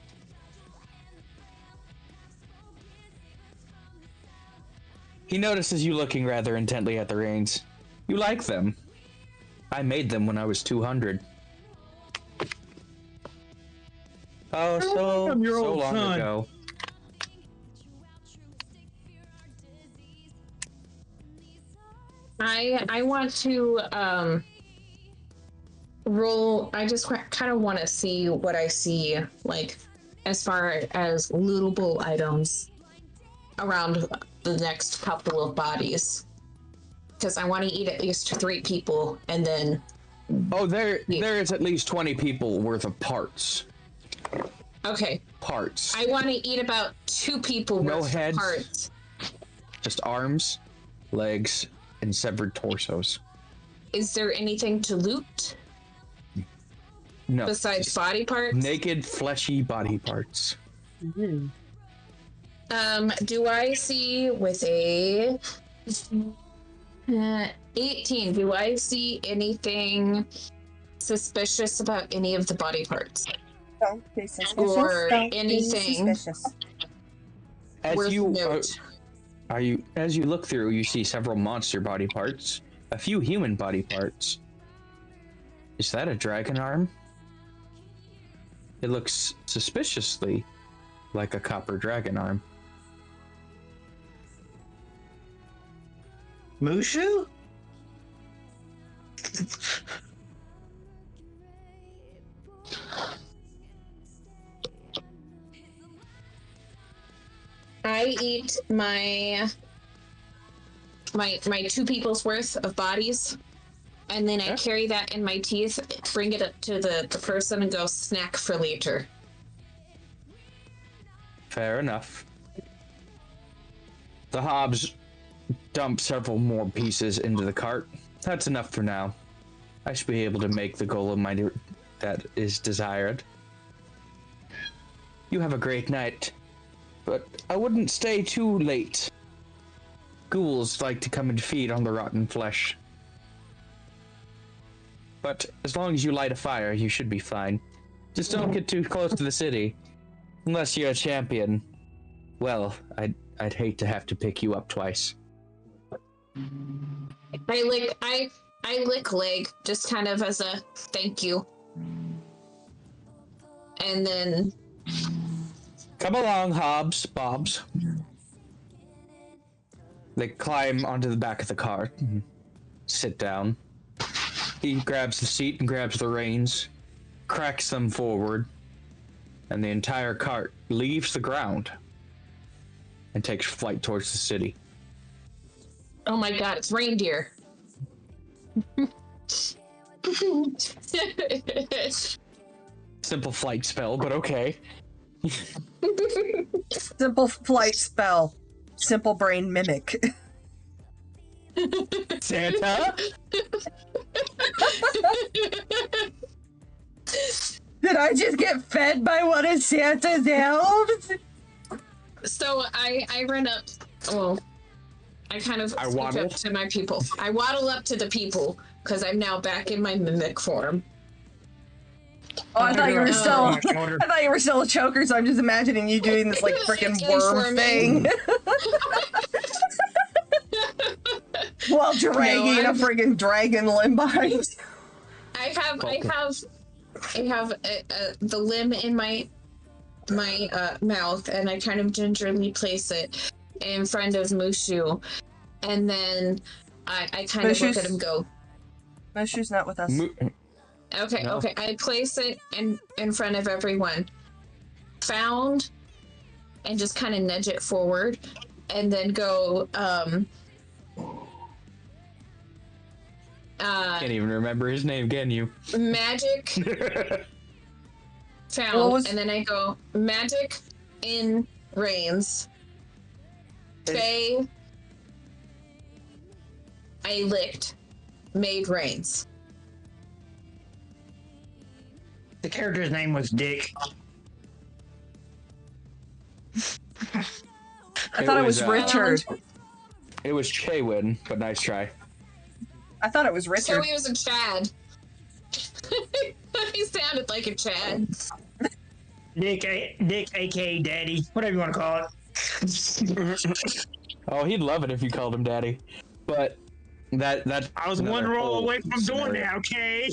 He notices you looking rather intently at the reins. You like them. I made them when I was 200. Oh, so long ago. I want to roll. I just kind of want to see what I see, like as far as lootable items around the next couple of bodies, because I want to eat at least 3 people, and then. Oh, there is at least 20 people worth of parts. Okay. Parts. I want to eat about 2 people No worth heads. of parts. Just arms, legs, and severed torsos. Is there anything to loot No. besides body parts? Naked, fleshy body parts. Do I see with a 18? Do I see anything suspicious about any of the body parts? Don't be suspicious. Or Don't anything be suspicious. As note? As you look through, you see several monster body parts, a few human body parts. Is that a dragon arm? It looks suspiciously like a copper dragon arm. Mushu? I eat my 2 people's worth of bodies, and then I carry that in my teeth, bring it up to the person, and go snack for later. Fair enough. The Hobbs dump several more pieces into the cart. That's enough for now. I should be able to make the golem that is desired. You have a great night, but I wouldn't stay too late. Ghouls like to come and feed on the rotten flesh. But as long as you light a fire, you should be fine. Just don't get too close to the city. Unless you're a champion. Well, I'd hate to have to pick you up twice. I lick leg, just kind of as a thank you. And then... Come along, Hobbs, Bobs. They climb onto the back of the cart and sit down. He grabs the seat and grabs the reins, cracks them forward, and the entire cart leaves the ground and takes flight towards the city. Oh my god, it's reindeer. Simple flight spell, but okay. Simple flight spell. Simple brain mimic. Santa? Did I just get fed by one of Santa's elves? So I run up. Well, I kind of speak waddle up to my people. I waddle up to the people because I'm now back in my mimic form. Oh, I thought you were still. I thought you were still a choker, so I'm just imagining you doing this like freaking worm thing. While dragging a friggin' dragon limb behind. I have the limb in my mouth, and I kind of gingerly place it in front of Mushu, and then I kind of look at him and go, Mushu's not with us. Okay, No. okay. I place it in front of everyone. Found, and just kind of nudge it forward, and then go, Can't even remember his name, can you? magic found, and then I go, magic in reins. Faye, I licked, made reins. The character's name was Dick. I thought it was Richard. It was Chaywin, but nice try. I thought it was Richard. So he was a Chad. He sounded like a Chad. Dick, aka Daddy, whatever you want to call it. Oh, he'd love it if you called him Daddy. But that I was one roll away from doing that, okay?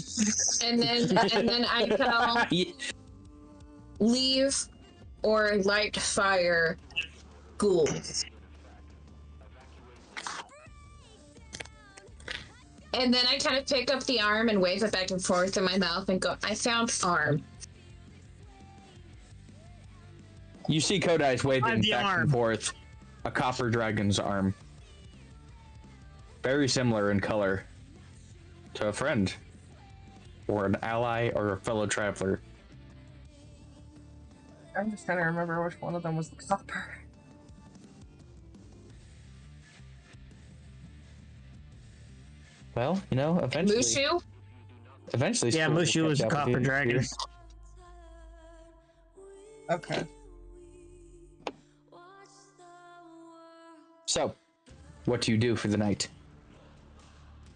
And then I tell leave or light fire ghouls. And then I kind of pick up the arm and wave it back and forth in my mouth and go, I found arm. You see Kodai's waving the back arm. and forth a copper dragon's arm. Very similar in color to a friend, or an ally, or a fellow traveler. I'm just trying to remember which one of them was the copper. Well, you know, eventually. Mushu? Eventually, Yeah, schools will Mushu was catch a up with copper you. dragon. Okay. So, what do you do for the night?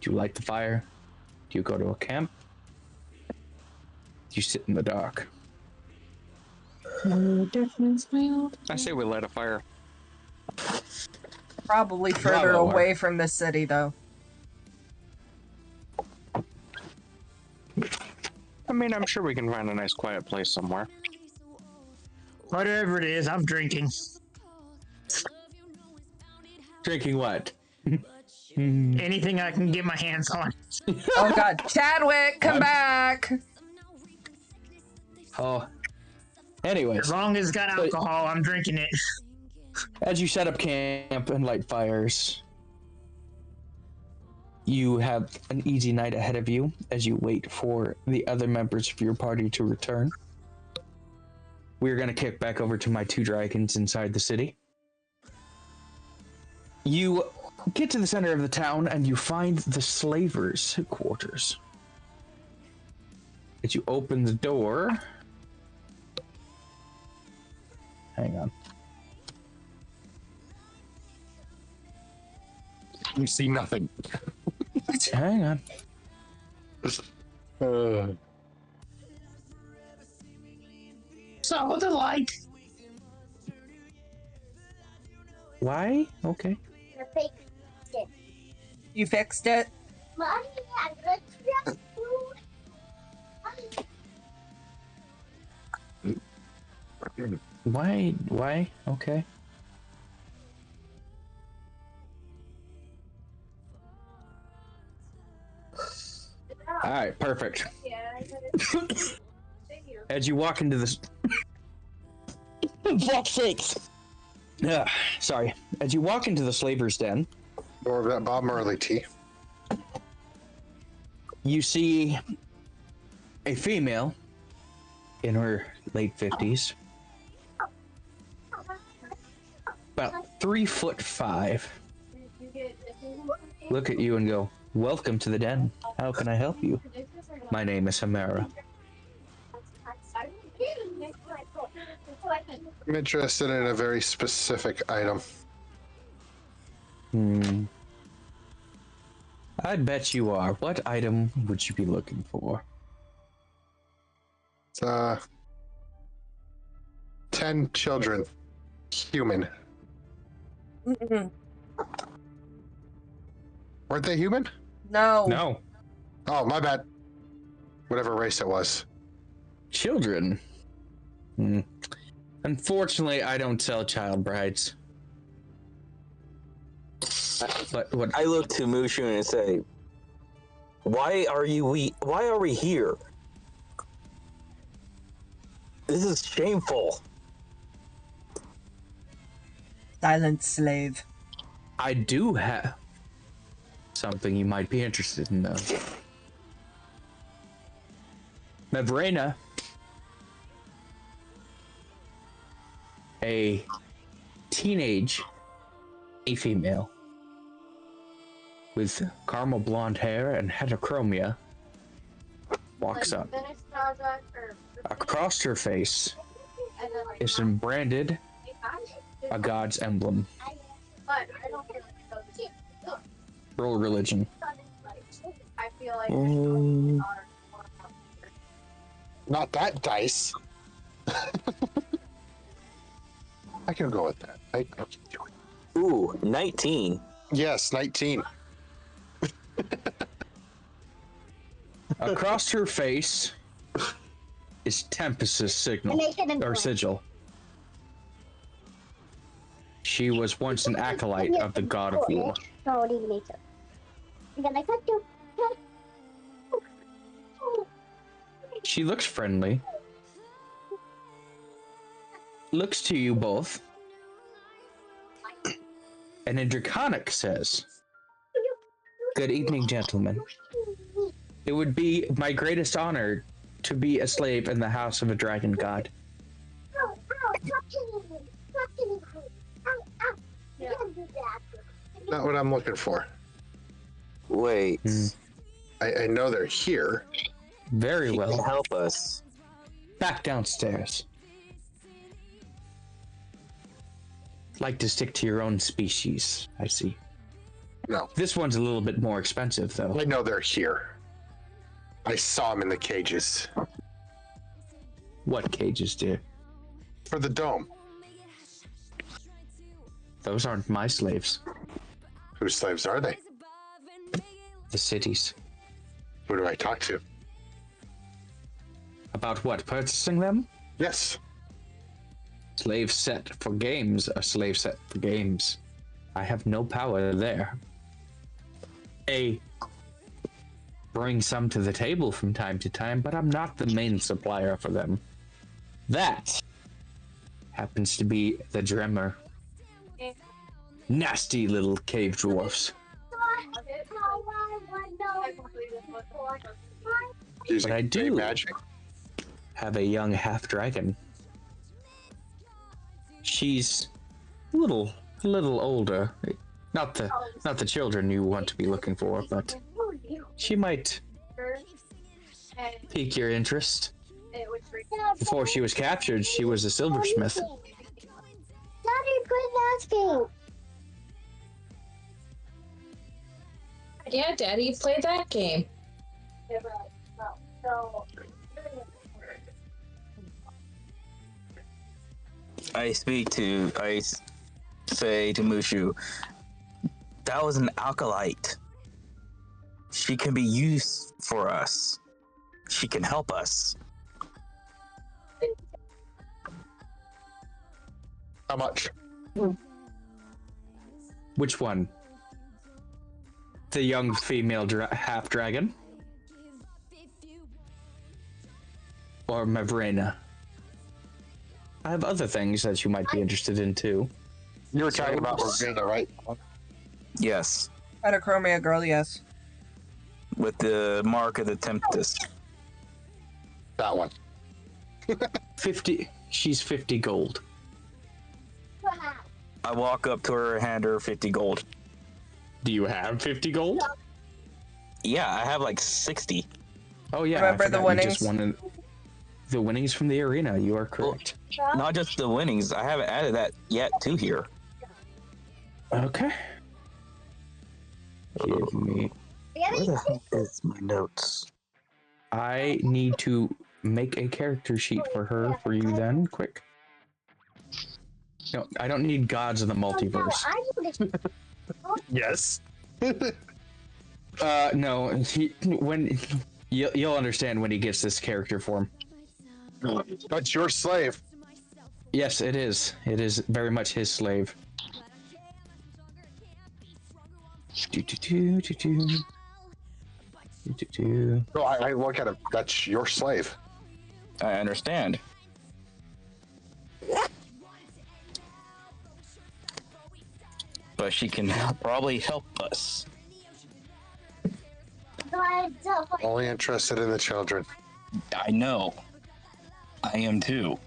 Do you light the fire? Do you go to a camp? Do you sit in the dark? I say we light a fire. Probably further Bravo, away from the city, though. I mean, I'm sure we can find a nice quiet place somewhere. Whatever it is, I'm drinking. Drinking what? Anything I can get my hands on. Oh god, Chadwick, come back! Oh. Anyways. As long as it's got alcohol, I'm drinking it. As you set up camp and light fires, you have an easy night ahead of you as you wait for the other members of your party to return. We're going to kick back over to my two dragons inside the city. You get to the center of the town and you find the slavers' quarters. As you open the door... Hang on. You see nothing. Hang on. So the light. Why? Okay. You fixed it? Why? Why? Okay. All right, perfect. As you walk into this, fuck's sakes. Yeah, sorry. As you walk into the slaver's den, More of that Bob Marley tea. you see a female in her late 50s, about 3'5". Look at you and go, "Welcome to the den. How can I help you? My name is Hamara." I'm interested in a very specific item. I bet you are. What item would you be looking for? It's 10 children. Human. Mm-mm. Weren't they human? No. No. Oh, my bad. Whatever race it was. Children? Unfortunately, I don't sell child brides. But what I look to Mushu and say, why are we here? This is shameful. Silent slave. I do have something you might be interested in, though. Mavrena, a teenage female with caramel blonde hair and heterochromia, walks up. Across her face is branded a god's emblem. Roll religion. Not that dice. I can go with that. I can do it. Ooh, 19. Yes, 19. Across her face is Tempest's signal or sigil. She was once an acolyte of the god of war. She looks friendly. Looks to you both. And in Draconic says, "Good evening, gentlemen. It would be my greatest honor to be a slave in the house of a dragon god. Not what I'm looking for. Wait. I know they're here. Very She well. can help us. Back downstairs. Like to stick to your own species, I see. No. This one's a little bit more expensive, though. I know they're here. I saw them in the cages. What cages, dear? For the dome. Those aren't my slaves. Whose slaves are they? The cities. Who do I talk to? About what? Purchasing them? Yes. Slave set for games are slave set for games. I have no power there. Bring some to the table from time to time, but I'm not the main supplier for them. That happens to be the Dremmer. Nasty little cave dwarfs. Using But I do magic. have a young half dragon. She's a little older. Not the children you want to be looking for, but she might pique your interest. Before she was captured, she was a silversmith. Daddy, quit asking. Yeah, Daddy played that game. I say to Mushu, that was an alkalite. She can be used for us. She can help us. How much? Which one? The young female half dragon? Or Mavrena? I have other things that you might be interested in too. You were talking about Regina, right? Yes. Metachromia girl, yes. With the mark of the Tempest. That one. 50. She's 50 gold. I walk up to her, hand her 50 gold. Do you have 50 gold? Yeah, I have like 60. Oh yeah, Remember I the forgot you winnings? just won the winnings from the arena. You are correct. Not just the winnings. I haven't added that yet to here. Okay. Give me. Where the heck is my notes? I need to make a character sheet for her for you then, quick. No, I don't need gods of the multiverse. Yes. No. When you'll understand when he gets this character form. That's your slave. Yes, it is. It is very much his slave. No, I look at him. That's your slave. I understand. But she can probably help us. Only interested in the children. I know. I am too.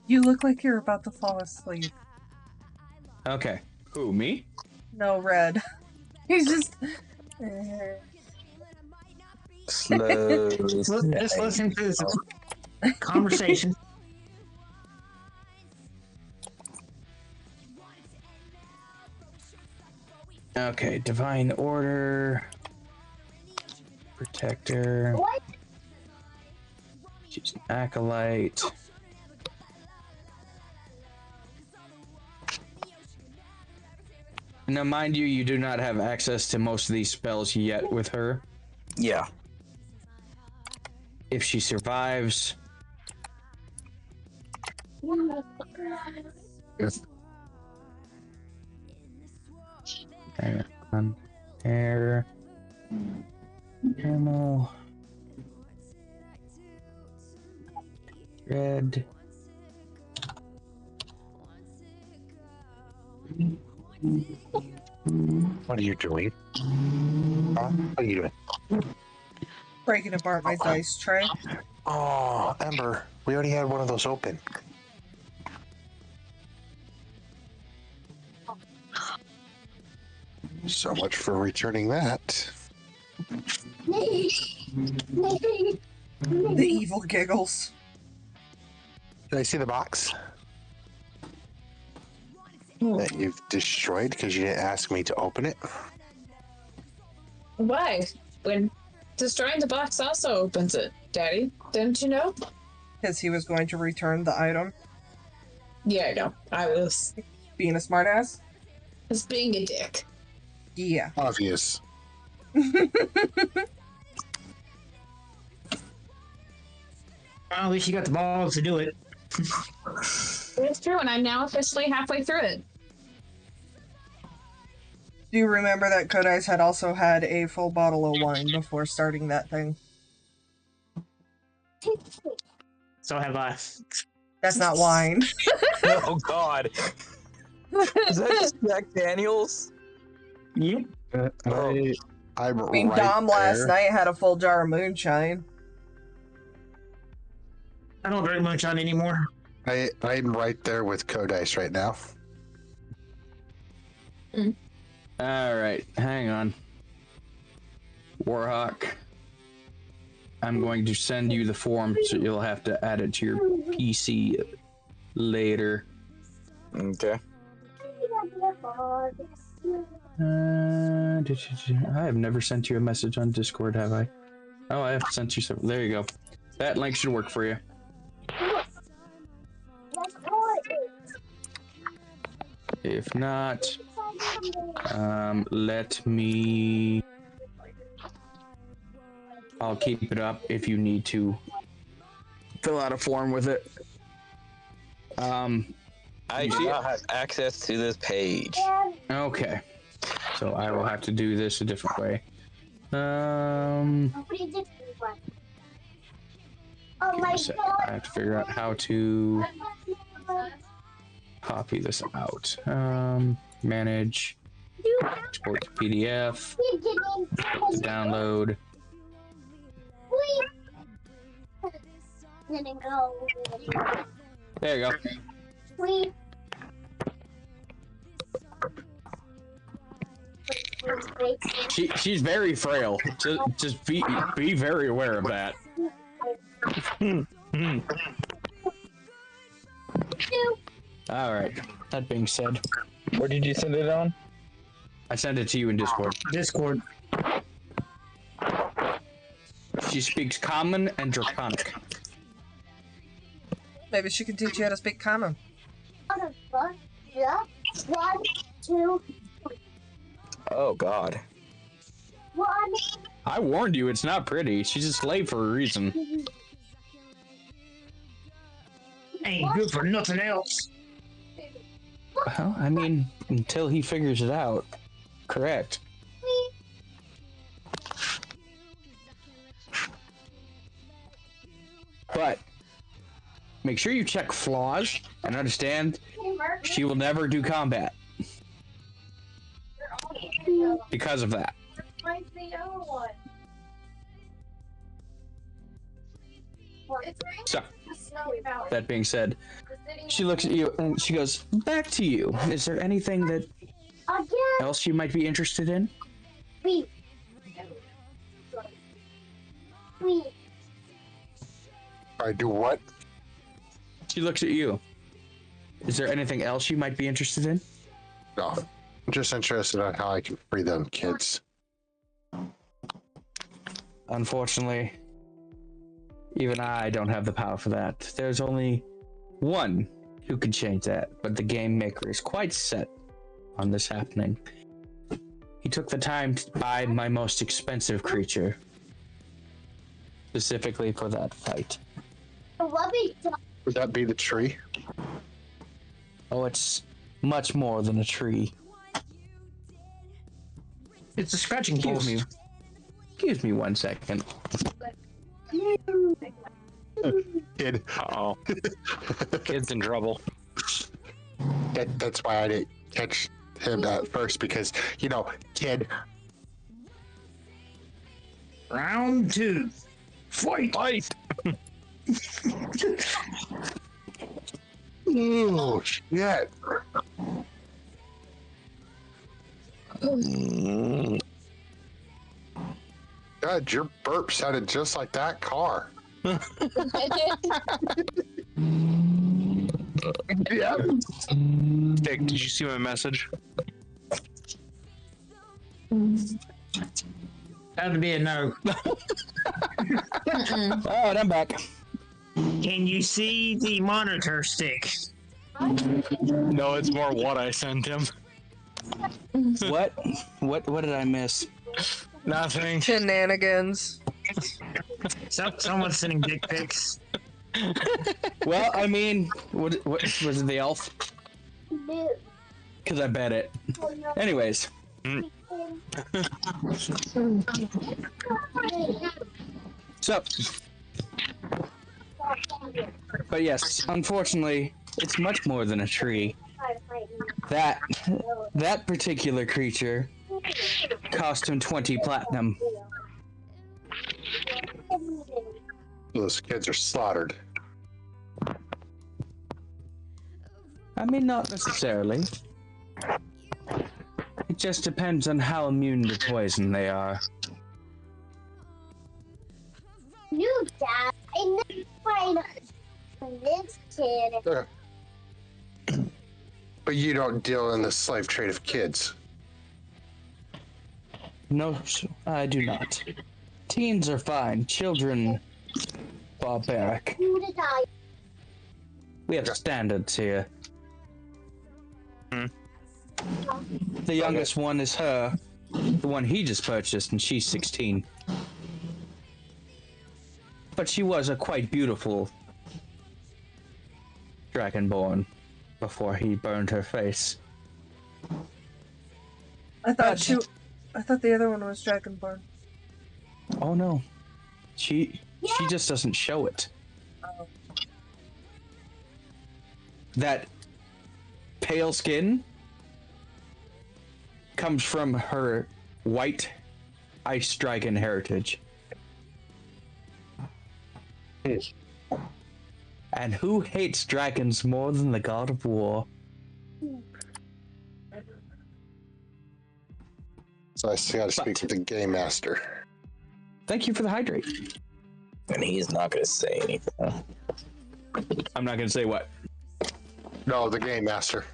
You look like you're about to fall asleep. Okay. Who, me? No, Red. He's just. Slowly. Just listen to this conversation. Okay, Divine Order. Protector. She's an Acolyte. Now, mind you, you do not have access to most of these spells yet with her. Yeah. If she survives... Yes. Hang on. Air. Camel. Red. What are you doing? Huh? What are you doing? Breaking apart my dice tray. Oh, Ember, we already had one of those open. So much for returning that. The evil giggles. Did I see the box that you've destroyed because you didn't ask me to open it? Why? When destroying the box also opens it, Daddy. Didn't you know? Because he was going to return the item. Yeah, I know. I was being a smartass. Just being a dick. Yeah. Obvious. Well, at least you got the balls to do it. It's true, and I'm now officially halfway through it. Do you remember that Kodai's had also had a full bottle of wine before starting that thing? So have I. That's not wine. Oh God. Is that just Jack Daniels? Yep. I mean, Dom last night had a full jar of moonshine. I don't drink moonshine anymore. I'm right there with Codice right now. All right, hang on. Warhawk, I'm going to send you the form, so you'll have to add it to your PC later. Okay. I have never sent you a message on Discord, have I? Oh, I have sent you some. There you go. That link should work for you. If not, let me. I'll keep it up if you need to fill out a form with it. I do not have access to this page. Okay. So I will have to do this a different way. Give me a second. I have to figure out how to copy this out. Manage, export to PDF, download. There you go. She's very frail. Just be very aware of that. All right. That being said, where did you send it on? I sent it to you in Discord. Discord. She speaks Common and Draconic. Maybe she can teach you how to speak Common. 1, 2. Oh God. 1. I warned you, it's not pretty. She's a slave for a reason. Ain't good for nothing else. Well, I mean, until he figures it out. Correct. But make sure you check flaws and understand she will never do combat. Because of that. So, that being said, she looks at you and she goes, back to you. Is there anything that else you might be interested in? I do what? She looks at you. Is there anything else you might be interested in? No. I'm just interested in how I can free them kids. Unfortunately, even I don't have the power for that. There's only one who can change that, but the game maker is quite set on this happening. He took the time to buy my most expensive creature, specifically for that fight. Would that be the tree? Oh, it's much more than a tree. It's a scratching post. Excuse me 1 second. Kid. Kid's in trouble. That's why I didn't catch him at first because, kid. Round 2. Fight. Oh, shit. God, your burp sounded just like that car. Yeah. Dick, did you see my message? Had to be a no. Oh, I'm back. Can you see the monitor stick? No, it's more what I sent him. What? What did I miss? Nothing. Shenanigans. Someone's sending dick pics. Well, I mean, what was it, the elf? Because I bet it. Anyways. So. But yes, unfortunately, it's much more than a tree. That particular creature cost him 20 platinum. Those kids are slaughtered. I mean, not necessarily. It just depends on how immune to poison they are. New dad, I never find this kid. Okay. But you don't deal in the slave trade of kids. No, I do not. Teens are fine. Children, barbaric. Who did I? We have standards here. The youngest one is her, the one he just purchased, and she's 16. But she was a quite beautiful dragonborn before he burned her face. I thought the other one was Dragonborn. Oh no, she just doesn't show it. Oh. That pale skin comes from her white ice dragon heritage. And who hates dragons more than the god of war? So I still gotta speak to the game master. Thank you for the hydrate. And he's not going to say anything. I'm not going to say what. No, the game master.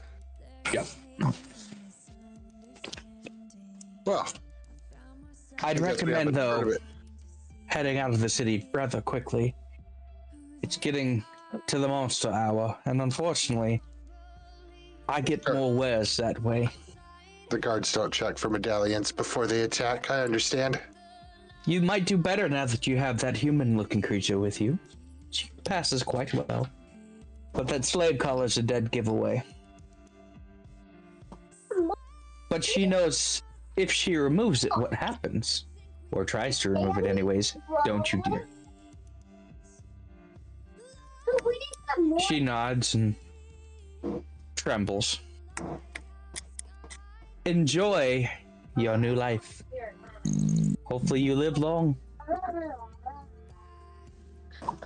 Yeah. Well, I'd recommend, though, heading out of the city rather quickly. It's getting to the monster hour, and unfortunately, I get more wares that way. The guards don't check for medallions before they attack, I understand. You might do better now that you have that human-looking creature with you. She passes quite well. But that slave collar's a dead giveaway. But she knows if she removes it, what happens. Or tries to remove it anyways, don't you, dear? She nods and trembles. Enjoy your new life. Hopefully you live long.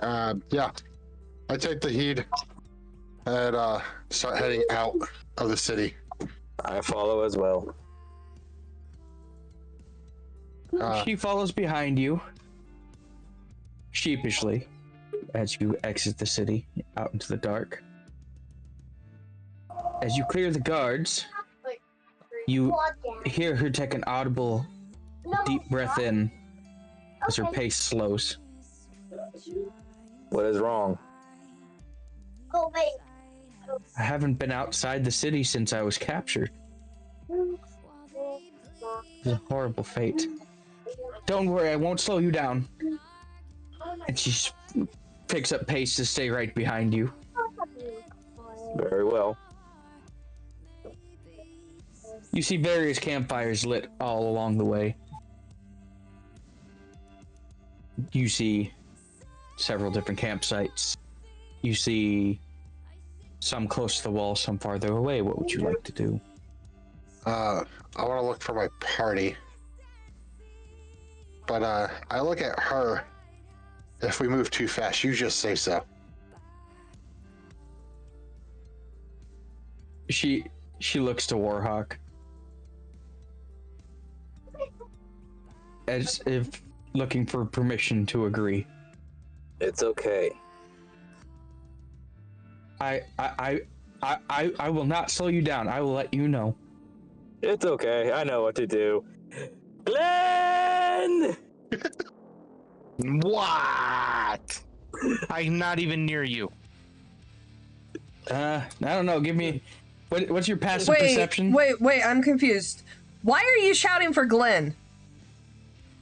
Yeah. I take the heed and start heading out of the city. I follow as well. She follows behind you, sheepishly, as you exit the city out into the dark. As you clear the guards, you hear her take an audible, deep breath in as her pace slows. What is wrong? Oh, wait. I haven't been outside the city since I was captured. It's a horrible fate. Don't worry, I won't slow you down. And she picks up pace to stay right behind you. Very well. You see various campfires lit all along the way. You see several different campsites. You see some close to the wall, some farther away. What would you like to do? I want to look for my party. But I look at her. If we move too fast, you just say so. She looks to Warhawk. As if looking for permission to agree. It's okay. I will not slow you down. I will let you know. It's okay. I know what to do. Glenn! What? I'm not even near you. I don't know. Give me... What's your passive perception? Wait, I'm confused. Why are you shouting for Glenn?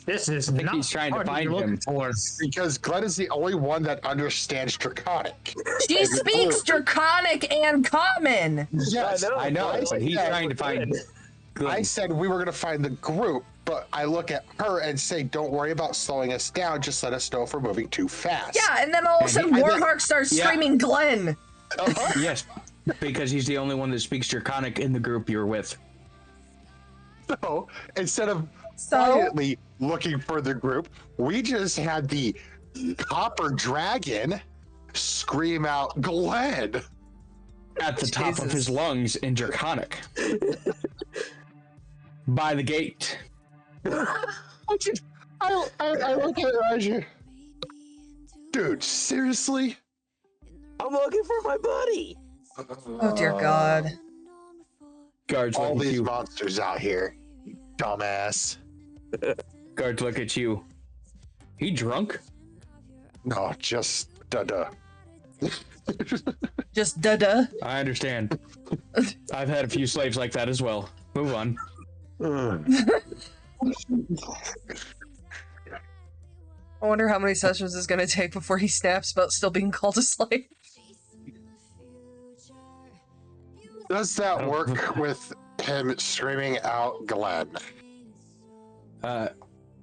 This is I think not he's trying to what find you're looking him. for. Because Glenn is the only one that understands Draconic. She speaks Draconic and Common. Yes, I know, but he's trying to find Glenn. I said we were going to find the group, but I look at her and say, don't worry about slowing us down. Just let us know if we're moving too fast. Yeah, and then all of a sudden Warhawk starts screaming Glenn. Yes, because he's the only one that speaks Draconic in the group you're with. So instead of quietly looking for the group, we just had the copper dragon scream out Glenn at the top of his lungs in Draconic. By the gate. I look at Roger. Dude, seriously? I'm looking for my buddy. Oh dear God. Guards all look at these you. monsters out here, you dumbass. Guards look at you. He drunk? No, just da-da. Just da-da. I understand. I've had a few slaves like that as well. Move on. I wonder how many sessions it's going to take before he snaps about still being called a slave. Does that work with him screaming out Glenn?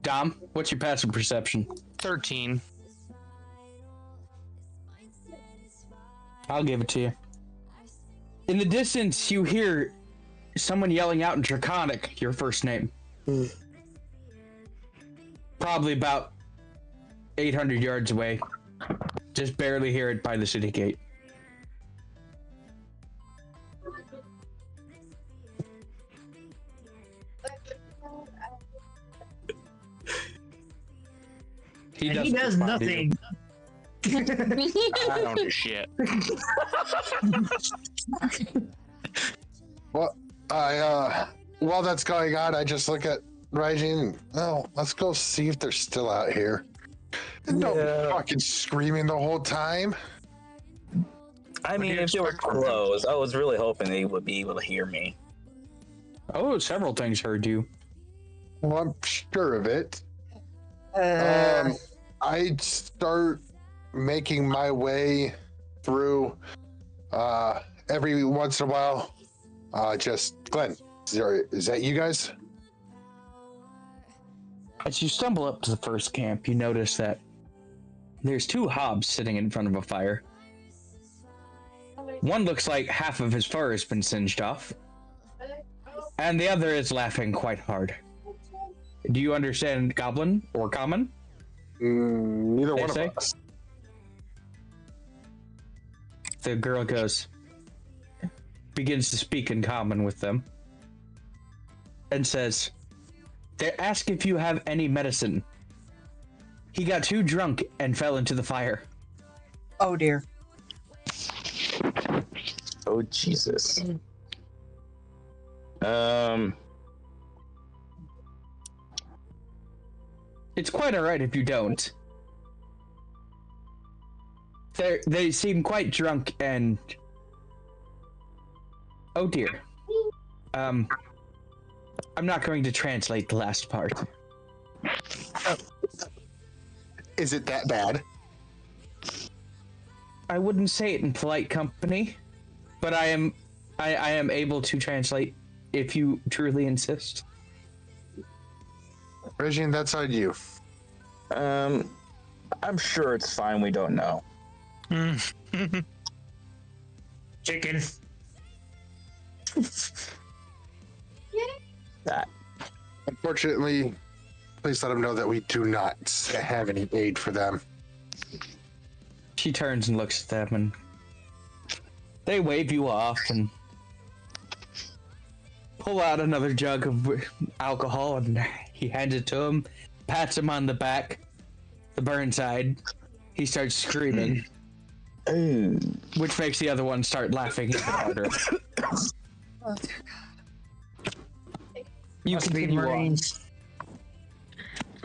Dom, what's your passive perception? 13. I'll give it to you. In the distance, you hear someone yelling out in Draconic your first name. Probably about 800 yards away. Just barely hear it by the city gate. He does nothing. I don't do shit. Well, while that's going on, I just look at Raijin and, oh, let's go see if they're still out here. And don't be fucking screaming the whole time. I mean, if they were close, I was really hoping they would be able to hear me. Oh, several things heard you. Well, I'm sure of it. I'd start making my way through every once in a while. Just Glenn, is that you guys? As you stumble up to the first camp, you notice that there's two hobs sitting in front of a fire. One looks like half of his fur has been singed off, and the other is laughing quite hard. Do you understand Goblin or Common? Neither one of say? us. The girl begins to speak in Common with them, and says, they ask if you have any medicine. He got too drunk and fell into the fire. Oh dear. Oh, Jesus. It's quite alright if you don't. They seem quite drunk and... Oh dear. I'm not going to translate the last part. Is it that bad? I wouldn't say it in polite company, but I am able to translate if you truly insist. Regine, that's on you. I'm sure it's fine. We don't know. Chicken. That. Unfortunately, please let them know that we do not have any aid for them. She turns and looks at them, and they wave you off and pull out another jug of alcohol, and he hands it to him, pats him on the back, the burn side. He starts screaming, which makes the other one start laughing even harder. Oh, You Must be continue on. Marines.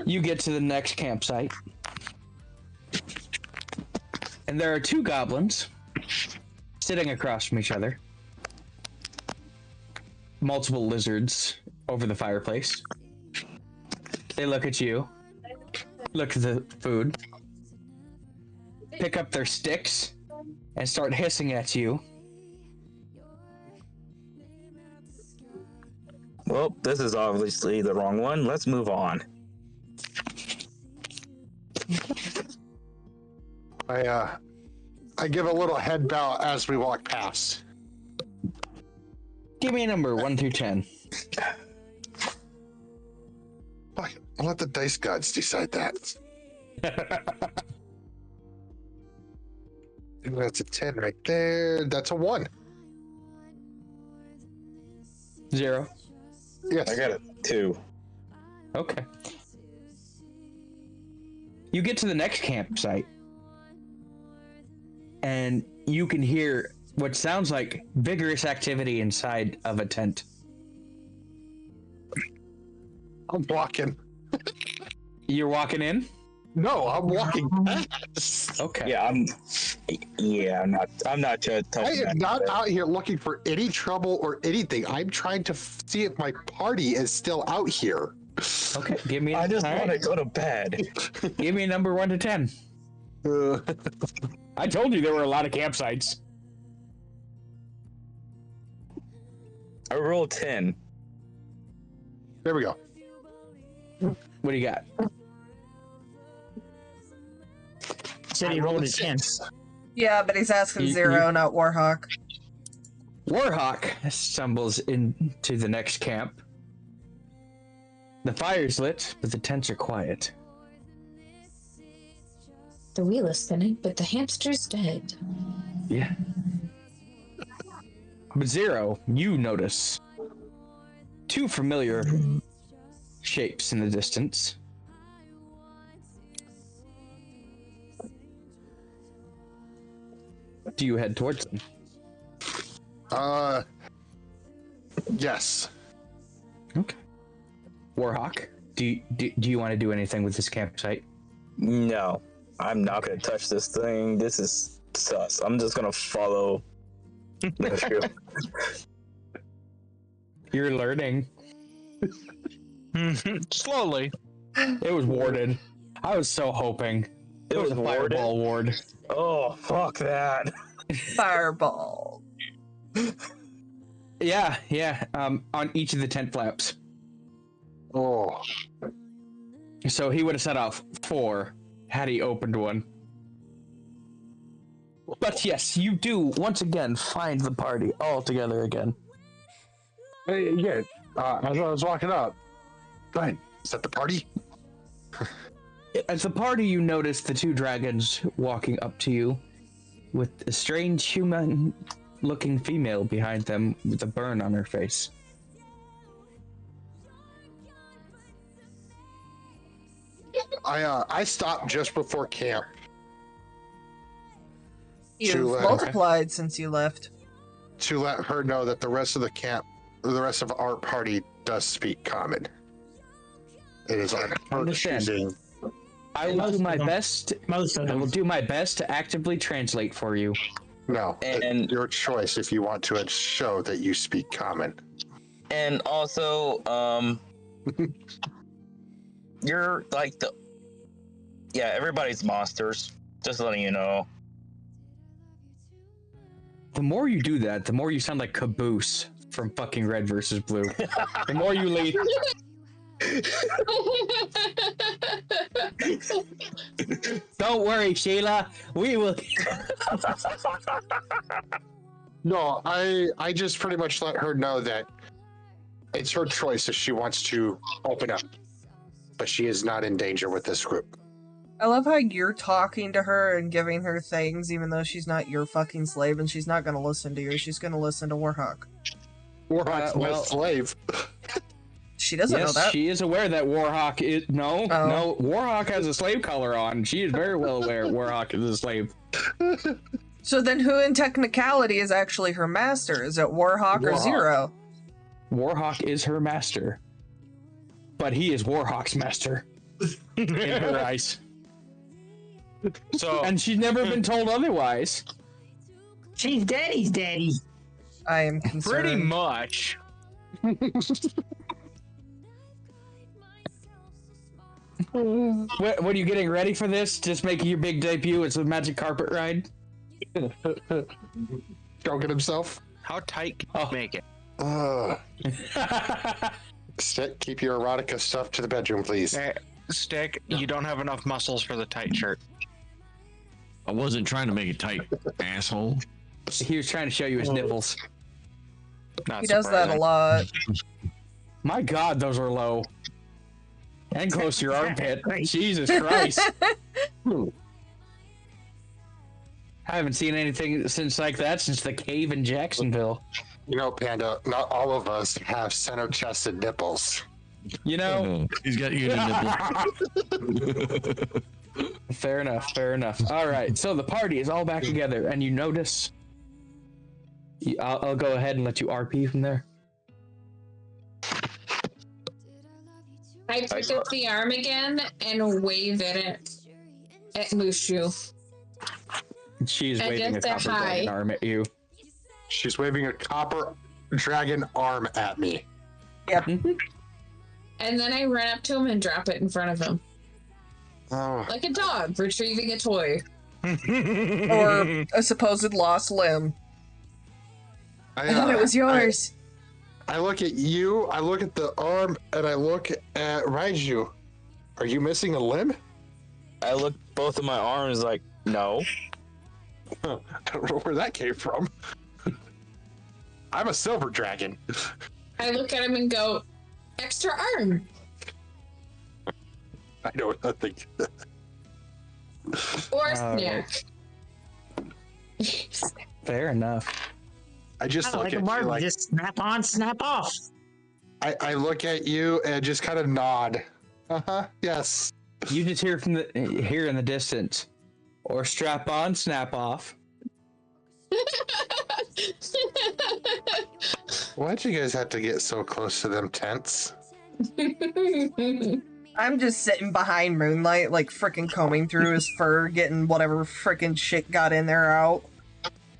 You get to the next campsite, and there are two goblins sitting across from each other. Multiple lizards over the fireplace. They look at you, look at the food, pick up their sticks, and start hissing at you. Well, this is obviously the wrong one. Let's move on. I give a little head bow as we walk past. Give me a number 1 through 10. Fuck it, I'll let the dice gods decide that. That's a 10 right there. That's a 1. 0. Yes. I got a 2. Okay. You get to the next campsite, and you can hear what sounds like vigorous activity inside of a tent. I'm walking. You're walking in? No, I'm walking past. Okay. Yeah, I'm not touching I am that. not out here looking for any trouble or anything. I'm trying to see if my party is still out here. Okay, give me. I just all want right. to go to bed. Give me a number 1 to 10. I told you there were a lot of campsites. I rolled 10. There we go. What do you got? Said he rolled a 10. yeah, but he's asking You- 0, not Warhawk. Warhawk stumbles into the next camp. The fire's lit, but the tents are quiet. The wheel is spinning, but the hamster's dead. Yeah. But Zero, you notice two familiar shapes in the distance. Do you head towards them? Yes. Okay. Warhawk, do you want to do anything with this campsite? No, I'm not gonna touch this thing. This is sus. I'm just gonna follow. You're learning. Slowly. It was warded. I was so hoping. It was a warded? fireball ward. Oh, fuck that. Fireball. Yeah. On each of the tent flaps. Oh. So he would have set off 4 had he opened one. But yes, you do once again find the party all together again. Hey, yeah. As I was walking up. Go ahead. Is that the party? As the party, you notice the 2 dragons walking up to you with a strange human-looking female behind them with a burn on her face. I stopped just before camp. You've multiplied since you left. To let her know that the rest of the camp, the rest of our party does speak common. It is on her Understand. choosing. I will do my best. Most of I will them. do my best to actively translate for you. No, And- your choice if you want to show that you speak common. And also, you're like the. Yeah, everybody's monsters. Just letting you know. The more you do that, the more you sound like Caboose from fucking Red versus Blue. The more you leave. Don't worry, Sheila. We will. No, I just pretty much let her know that It's her choice if she wants to open up, but she is not in danger with this group. I love how you're talking to her and giving her things, even though she's not your fucking slave, and she's not going to listen to you. She's going to listen to Warhawk. Warhawk's my slave. She doesn't know that. She is aware that Warhawk is... No, Warhawk has a slave collar on. She is very well aware Warhawk is a slave. So then who in technicality is actually her master? Is it Warhawk or Zero? Warhawk is her master. But he is Warhawk's master. In her eyes. And she's never been told otherwise. She's daddy's daddy. I am concerned. Pretty much. What are you getting ready for this? Just making your big debut? It's a magic carpet ride? Stroking himself. How tight can you make it? Stick, keep your erotica stuff to the bedroom, please. Stick, you don't have enough muscles for the tight shirt. I wasn't trying to make it tight, asshole. He was trying to show you his nipples. He does that a lot. My God, those are low. And close to your armpit. Jesus Christ. I haven't seen anything since like that since the cave in Jacksonville. You know, Panda, not all of us have center-chested nipples. You know? He's got you in the nipple. Fair enough, fair enough. Alright, so the party is all back together, and you notice... I'll go ahead and let you RP from there. I pick up the arm again and wave it at Mushu. She's waving a just copper dragon arm at you. She's waving a copper dragon arm at me. Yep. And then I run up to him and drop it in front of him. Oh. Like a dog retrieving a toy. Or a supposed lost limb. I thought it was yours. I look at you, I look at the arm, and I look at Raiju. Are you missing a limb? I look both of my arms like, no. I don't know where that came from. I'm a silver dragon. I look at him and go, extra arm. I know nothing. Or snack. Fair enough. I just look like at a Barbie, you like... just snap on, snap off. I look at you and just kind of nod. Yes. You just hear from in the distance. Or strap on, snap off. Why'd you guys have to get so close to them tents? I'm just sitting behind Moonlight, like frickin' combing through his fur, getting whatever frickin' shit got in there out.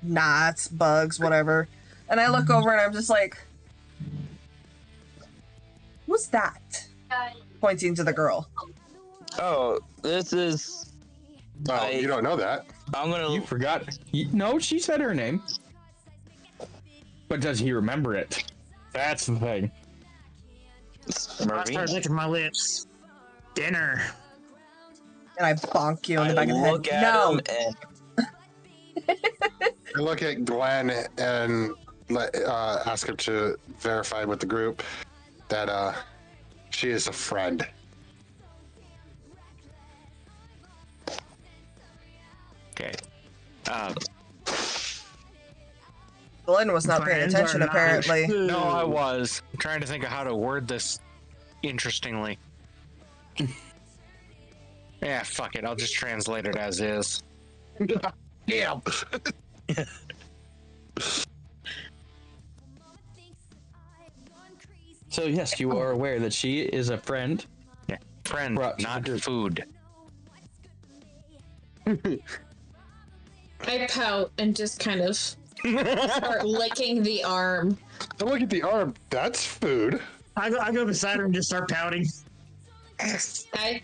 Knots, bugs, whatever. And I look over and I'm just like, what's that? Pointing to the girl. Oh, this is... Oh, you don't know that. I'm gonna... You forgot. No, she said her name. But does he remember it? That's the thing. I start licking my lips. Dinner. And I bonk you in the back of the head. No! I look at Glenn and ask him to verify with the group that she is a friend. Okay. Glenn was not paying attention, apparently. No, I was. I'm trying to think of how to word this interestingly. Yeah, fuck it. I'll just translate it as is. Yeah. So yes, you are aware that she is a friend. Yeah, friend, not food. I pout and just kind of start licking the arm. I look at the arm. That's food. I go beside her and just start pouting. I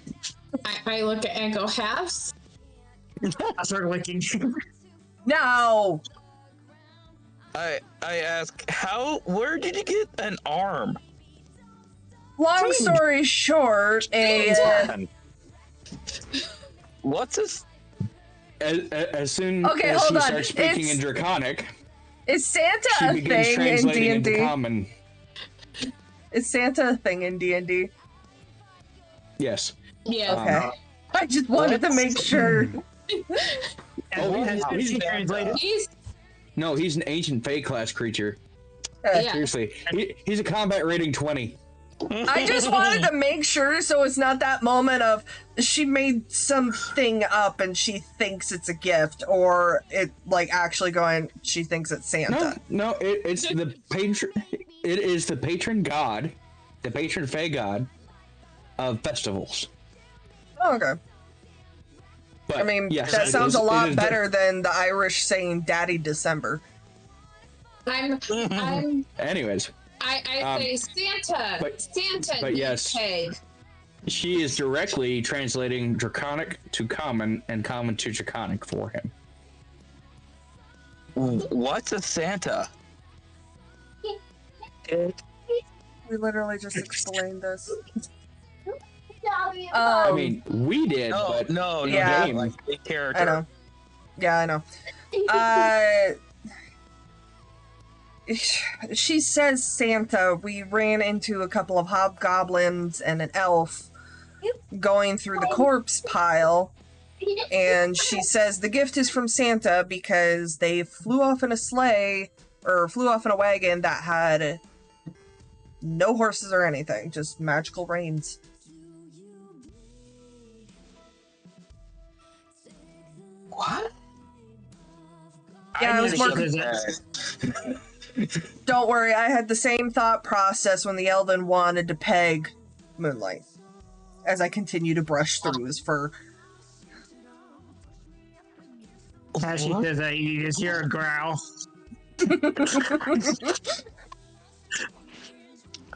look at and go, halves? I start licking. No! I ask, where did you get an arm? Long story short, What's this? As soon Okay, as hold she on. starts speaking in Draconic, is Santa she a begins thing in translating into D&D? common. Is Santa a thing in D&D? Yes. Yeah. Okay. I just wanted to make sure. He's translated. No, he's an ancient Fey class creature. Yeah. Seriously, he's a combat rating 20. I just wanted to make sure so it's not that moment of she made something up and she thinks it's a gift, or it like actually going she thinks it's Santa. No, it's the patron. It is the patron god, the patron Fey god of festivals. Oh, okay. But, I mean, yes, that it sounds is- a it lot is better than the Irish saying Daddy December. I'm Anyways, I say Santa. Santa. but yes. Peg. She is directly translating Draconic to Common and Common to Draconic for him. What's a Santa? We literally just explained this. I mean, we did, No, but no, Yeah. like the character. I know. Yeah, I know. She says Santa. We ran into a couple of hobgoblins and an elf going through the corpse pile, and she says the gift is from Santa because they flew off in a sleigh, or flew off in a wagon that had no horses or anything, just magical reins. What? Yeah, I was more. Because Don't worry, I had the same thought process when the Elven wanted to peg Moonlight. As I continue to brush through his fur. as she says that, you just hear a growl.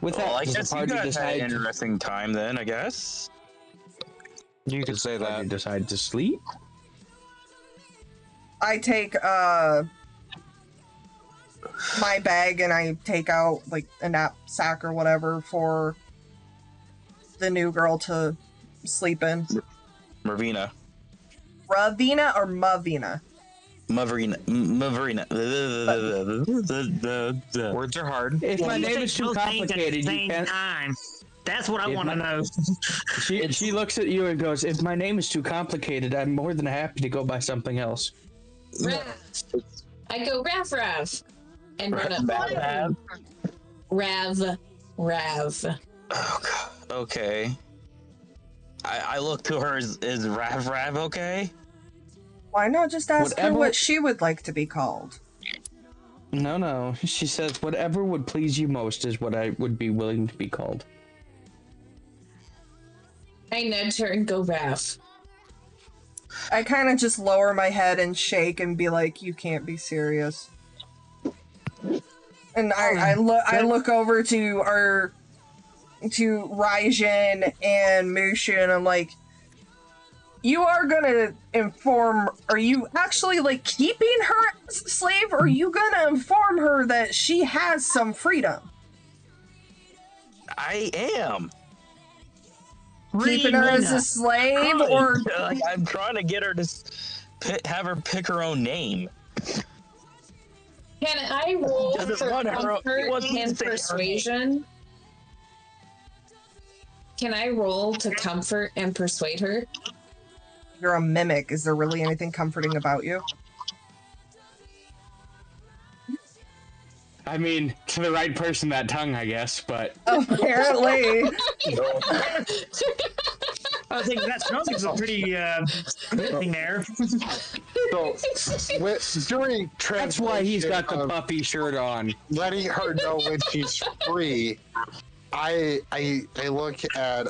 with Well, I does the guess you party guys had decide an interesting time then, I guess. You could say party that. decide to sleep? I take my bag and I take out like a knapsack or whatever for the new girl to sleep in. Marvina. Ravina or Mavina? Maverina. Words are hard. If my You name say is too both things at the complicated, you same can't. time. That's what I If want to my- know. She looks at you and goes, "If my name is too complicated, I'm more than happy to go by something else." Rav. I go Rav Rav. And run up. Rav. Oh, God. Okay. I look to her as Rav Rav, okay? Why not just ask her Whatever- what she would like to be called? No. She says, "Whatever would please you most is what I would be willing to be called." I nudge her and go Rav. I kind of just lower my head and shake and be like, "You can't be serious." And I look over to Raijin and Mushu, and I'm like, "You are gonna inform? Are you actually like keeping her as a slave, or are you gonna inform her that she has some freedom?" I am. Keeping her as a slave, or Like, I'm trying to get her to have her pick her own name. Can I roll Doesn't for want her- he comfort wants me to and say her persuasion? Can I roll to comfort and persuade her? you're a mimic. Is there really anything comforting about you? I mean, to the right person, that tongue, I guess, but Apparently. I think that sounds like a pretty good thing there. So, during that's why he's got the translation of puffy shirt on. letting her know when she's free, I look at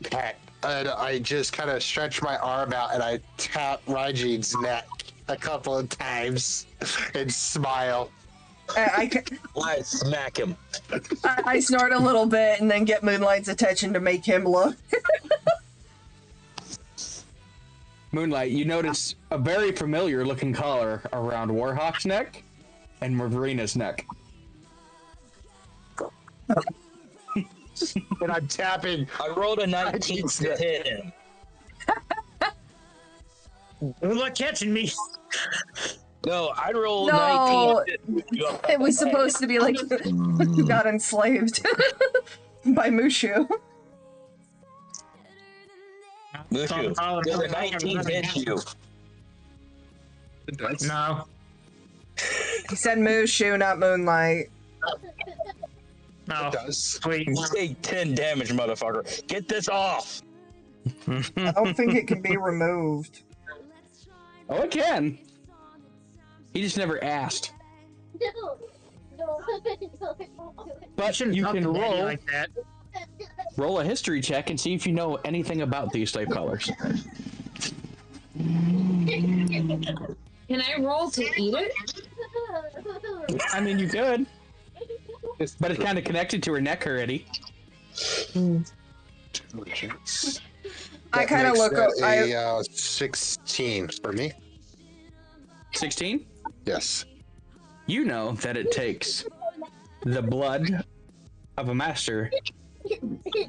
Pat, and I just kind of stretch my arm out and I tap Raijin's neck a couple of times and smile. I smack him. I snort a little bit and then get Moonlight's attention to make him look. Moonlight, you notice a very familiar looking collar around Warhawk's neck and Marina's neck. And I'm tapping. I rolled a 19 to hit him. Good luck catching me. No, I'd roll No, 19. it was supposed to be like you got enslaved by Mushu. Mushu, does a 19 hit you? It does. No. He said Mushu, not Moonlight. No. It does. Sweet. You take 10 damage, motherfucker. Get this off. I don't think it can be removed. Oh, it can. He just never asked. But you can roll like that. roll a history check and see if you know anything about these slave colors. Can I roll to eat it? I mean, you could, but it's kind of connected to her neck already. I kind of look up. a 16 for me. 16? Yes. You know that it takes the blood of a master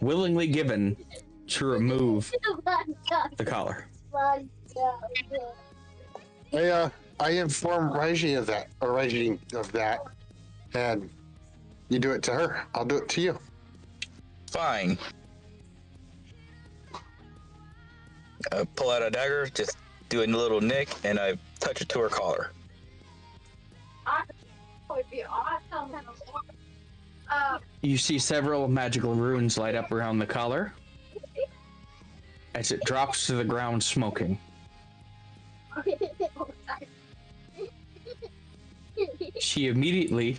willingly given to remove the collar. I inform Raiji of that, and you do it to her. I'll do it to you. Fine. I pull out a dagger, just do a little nick, and I touch it to her collar. You see several magical runes light up around the collar as it drops to the ground smoking. She immediately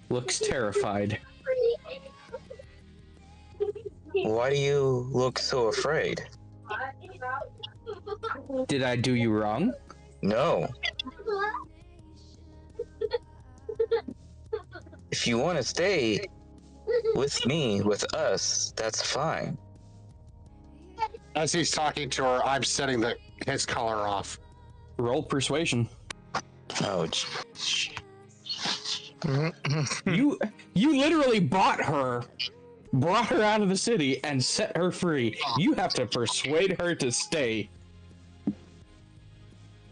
looks terrified. Why do you look so afraid? Did I do you wrong? No. If you want to stay with me, with us, that's fine. As he's talking to her, I'm setting his collar off. Roll persuasion. Oh, you literally bought her, brought her out of the city, and set her free. You have to persuade her to stay.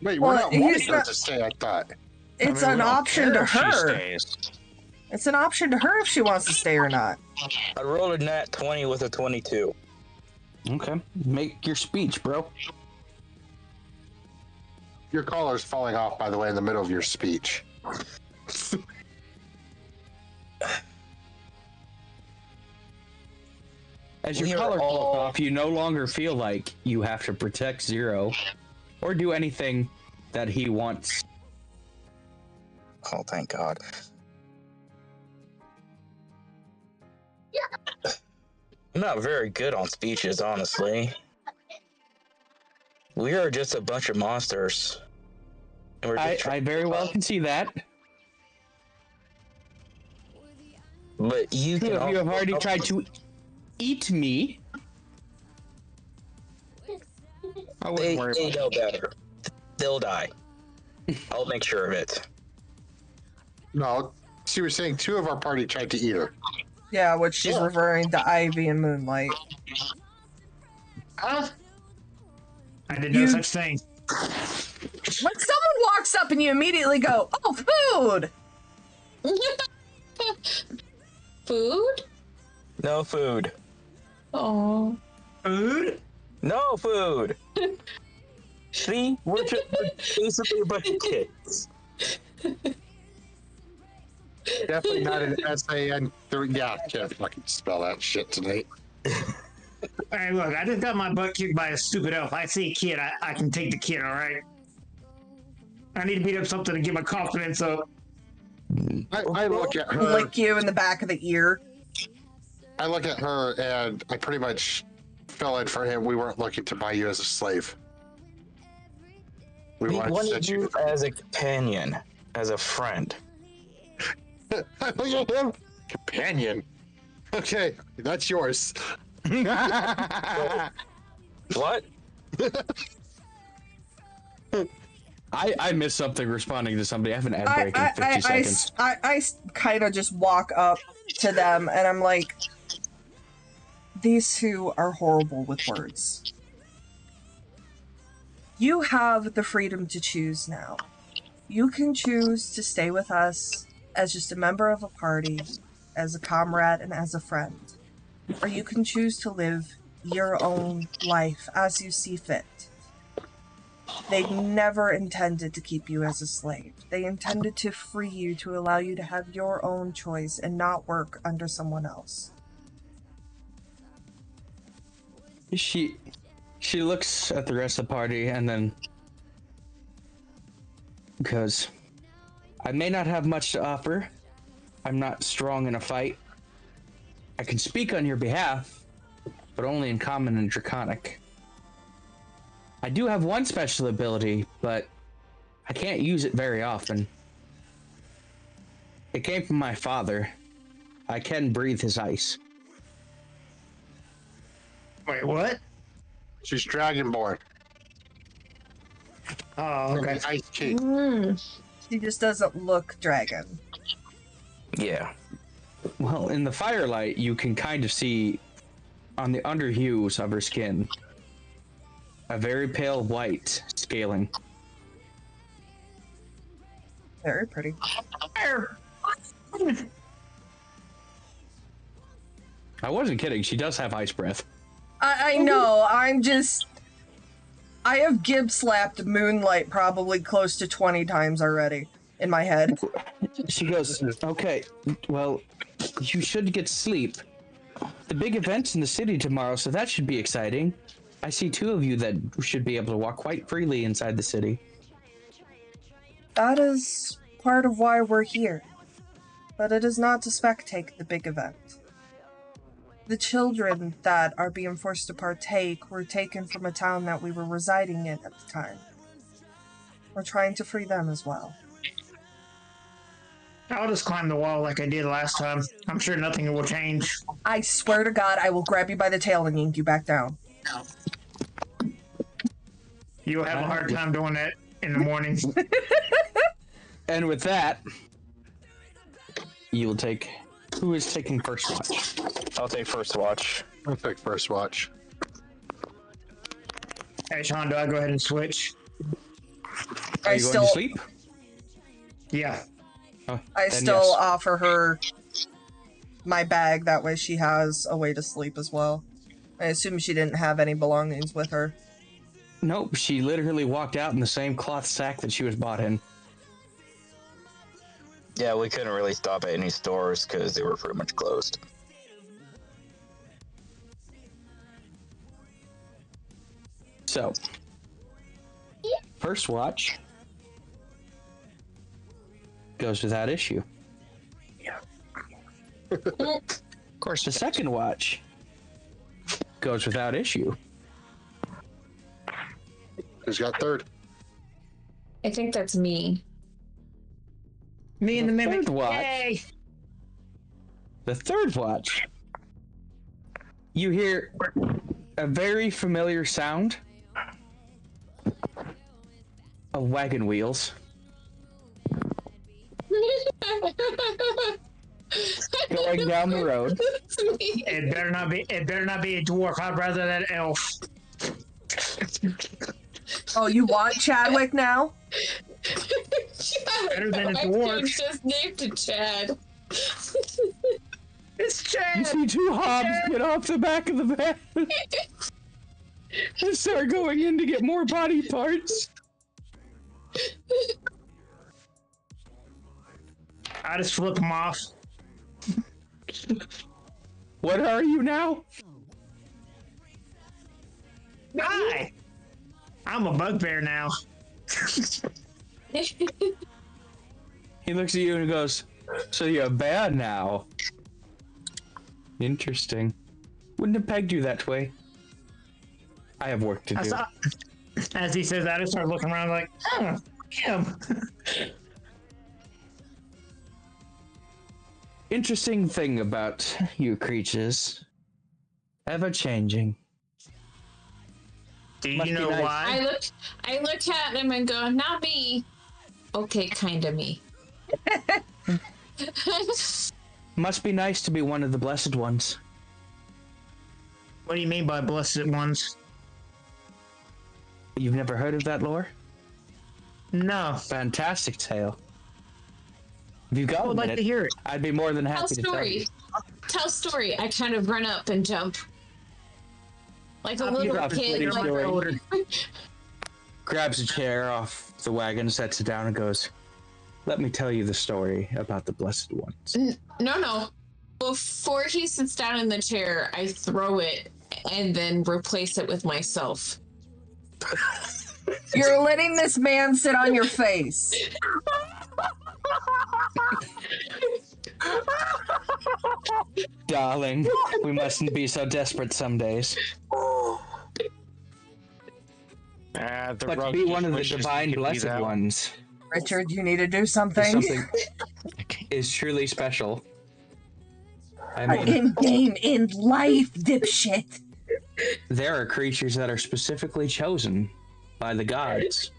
Wait, we're not wanting her to stay, I thought. It's an option to her. It's an option to her if she wants to stay or not. I rolled a nat 20 with a 22. Okay, make your speech, bro. Your collar's falling off, by the way, in the middle of your speech. As your collar falls off, you no longer feel like you have to protect Zero or do anything that he wants. Oh, thank God. I'm not very good on speeches, honestly. We are just a bunch of monsters. And we're just I very well can see that. But you Two can of you have already tried to eat me. They know better. They'll die. I'll make sure of it. No, she was saying two of our party tried to eat her. Yeah, which she's referring to Ivy and Moonlight. I did no such thing. When someone walks up and you immediately go, "Oh, food!" Food? No food. Oh. Food? No food. See? We're just basically a bunch of kids. Definitely not an SAN3. Yeah, I can't fucking spell that shit tonight. Hey, look, I just got my butt kicked by a stupid elf. I see a kid, I can take the kid, alright? I need to beat up something to get my confidence up. I look at her. Lick you in the back of the ear. I look at her and I pretty much fell in for him. We weren't looking to buy you as a slave. We wanted to you as a companion, as a friend. I look at him. Companion. Okay, that's yours. What? I missed something responding to somebody. I have an ad break in 50 seconds. I kind of just walk up to them and I'm like, these two are horrible with words. You have the freedom to choose now. You can choose to stay with us as just a member of a party, as a comrade, and as a friend. Or you can choose to live your own life as you see fit. They never intended to keep you as a slave. They intended to free you to allow you to have your own choice and not work under someone else. She looks at the rest of the party and then goes, I may not have much to offer. I'm not strong in a fight. I can speak on your behalf, but only in common and draconic. I do have one special ability, but I can't use it very often. It came from my father. I can breathe his ice. Wait, what? She's Dragonborn. Oh, okay. Ice King. She just doesn't look dragon. Yeah. Well, in the firelight, you can kind of see on the underhues of her skin a very pale white scaling. Very pretty. I wasn't kidding. She does have ice breath. I know. I have Gib slapped Moonlight probably close to 20 times already in my head. She goes, okay, well, you should get sleep. The big event's in the city tomorrow, so that should be exciting. I see two of you that should be able to walk quite freely inside the city. That is part of why we're here. But it is not to spectate the big event. The children that are being forced to partake were taken from a town that we were residing in at the time. We're trying to free them as well. I'll just climb the wall like I did last time. I'm sure nothing will change. I swear to God, I will grab you by the tail and yank you back down. You'll have a hard time doing that in the morning. And with that, you'll take... Who is taking first watch? I'll take first watch. I'll pick first watch. Hey, Sean, do I go ahead and switch? Are you going to sleep? Yeah. Oh, I then still yes. offer her my bag, that way she has a way to sleep as well. I assume she didn't have any belongings with her. Nope, she literally walked out in the same cloth sack that she was bought in. Yeah, we couldn't really stop at any stores because they were pretty much closed. So, first watch goes without issue. Of course, the second watch goes without issue. Who's got third? I think that's me. Me and the mimic. Third watch. Yay! The third watch, you hear a very familiar sound of wagon wheels going down the road. It better not be. It better not be a dwarf. I'd rather that elf. Oh, you want Chadwick now? Better than a I dwarf. changed his name to Chad. It's Chad. You see two hobs get off the back of the van and start going in to get more body parts. I just flip them off. What are you now? Hi. I'm a bugbear now. He looks at you and goes, so you're bad now. Interesting. Wouldn't have pegged you that way. I have work to do. As he says that, I start looking around like, oh, him. Interesting thing about you creatures. Ever changing. Do Must you be know nice. why? I look at him and go, not me. Okay, kinda me. Must be nice to be one of the blessed ones. What do you mean by blessed ones? You've never heard of that lore? No. Fantastic tale. If you've got I would a like minute, to hear it. I'd be more than Tell happy to tell you. story. Tell story. I kind of run up and jump. Like a little got kid. pretty Like, story. Grabs a chair off the wagon, sets it down, and goes, "Let me tell you the story about the Blessed Ones." no. Before he sits down in the chair, I throw it and then replace it with myself. You're letting this man sit on your face. Darling, we mustn't be so desperate some days. But be one of the divine blessed ones. Richard, you need to do something. Something is truly special. I mean, in game, in life, dipshit. there are creatures that are specifically chosen by the gods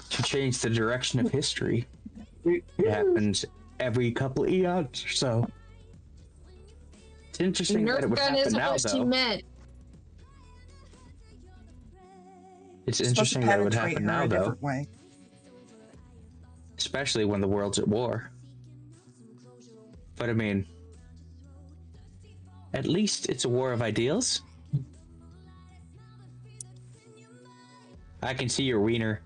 to change the direction of history. It happens every couple of eons or so. It's interesting that it would happen now, though. It's interesting that it would happen now, though. Especially when the world's at war. But I mean, at least it's a war of ideals. I can see your wiener.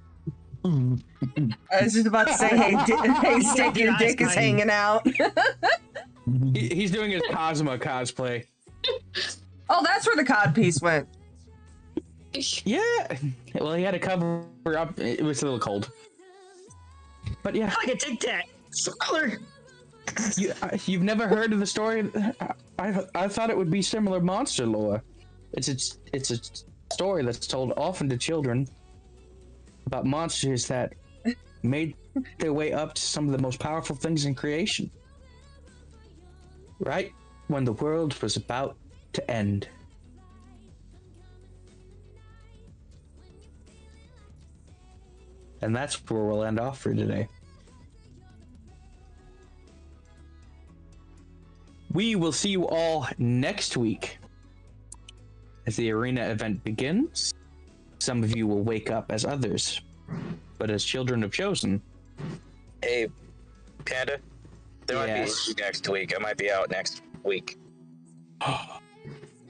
I was just about to say, hey, Stick, your dick is hanging out. He's doing his Cosmo cosplay. Oh, that's where the cod piece went. Yeah. Well, he had to cover up. It was a little cold. But yeah. I can take that. Spoiler. You've never heard of the story? I thought it would be similar monster lore. It's a story that's told often to children about monsters that made their way up to some of the most powerful things in creation. Right when the world was about to end. And that's where we'll end off for today. We will see you all next week as the arena event begins. Some of you will wake up as others, but as children have chosen. Hey, Panda, there might be next week. I might be out next week.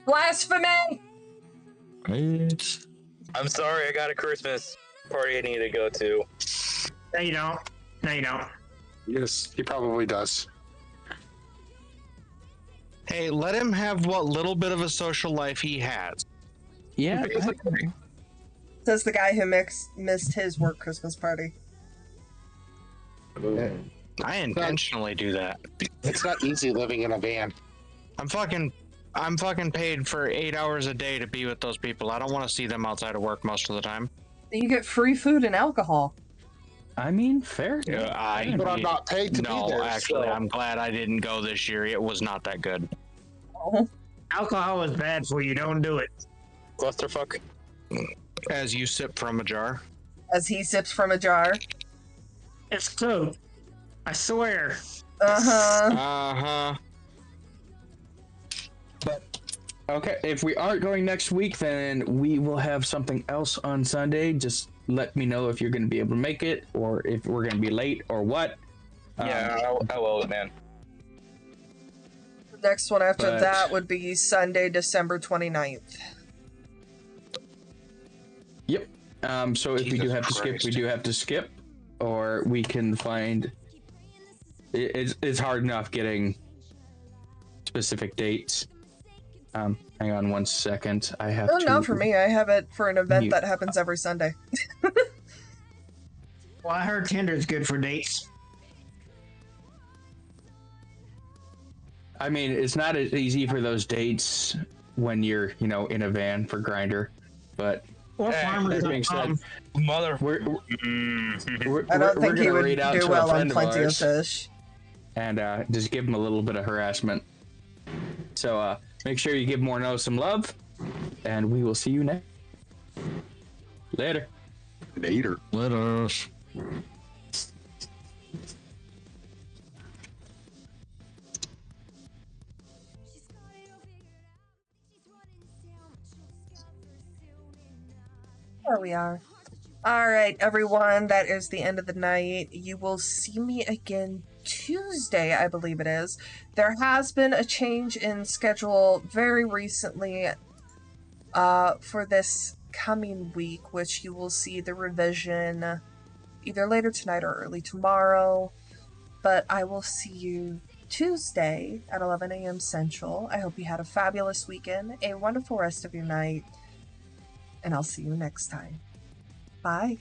Blasphemy! I'm sorry, I got a Christmas party I need to go to. No, you don't. No, you don't. Yes, he probably does. Hey, let him have what little bit of a social life he has. Yeah. Says the guy who missed his work Christmas party. I intentionally do that. It's not easy living in a van. I'm fucking paid for 8 hours a day to be with those people. I don't want to see them outside of work most of the time. You get free food and alcohol. I mean, fair. Yeah, but I'm not paid to be there. No, actually, so. I'm glad I didn't go this year. It was not that good. Oh. Alcohol is bad for you. Don't do it. Clusterfuck. As you sip from a jar. As he sips from a jar. It's code. I swear. Uh-huh. But okay, if we aren't going next week, then we will have something else on Sunday. Just let me know if you're going to be able to make it, or if we're going to be late, or what. Yeah, I will, man. The next one after that would be Sunday, December 29th. Yep. So if we do have to skip, we do have to skip, or we can find. It's hard enough getting specific dates. Hang on 1 second. I have. Oh, to not for me. I have it for an event mute. that happens every Sunday. Well, I heard Tinder's good for dates. I mean, it's not as easy for those dates when you're, in a van for Grindr, but that being said, I don't think he would read out do to well a on friend of Plenty of ours Fish. and just give him a little bit of harassment. So make sure you give Morneau some love, and we will see you next. Later. Later. Let us. There we are. All right, everyone, that is the end of the night. You will see me again Tuesday, I believe it is. There has been a change in schedule very recently for this coming week, which you will see the revision either later tonight or early tomorrow. But I will see you Tuesday at 11 a.m. Central. I hope you had a fabulous weekend, a wonderful rest of your night, and I'll see you next time. Bye.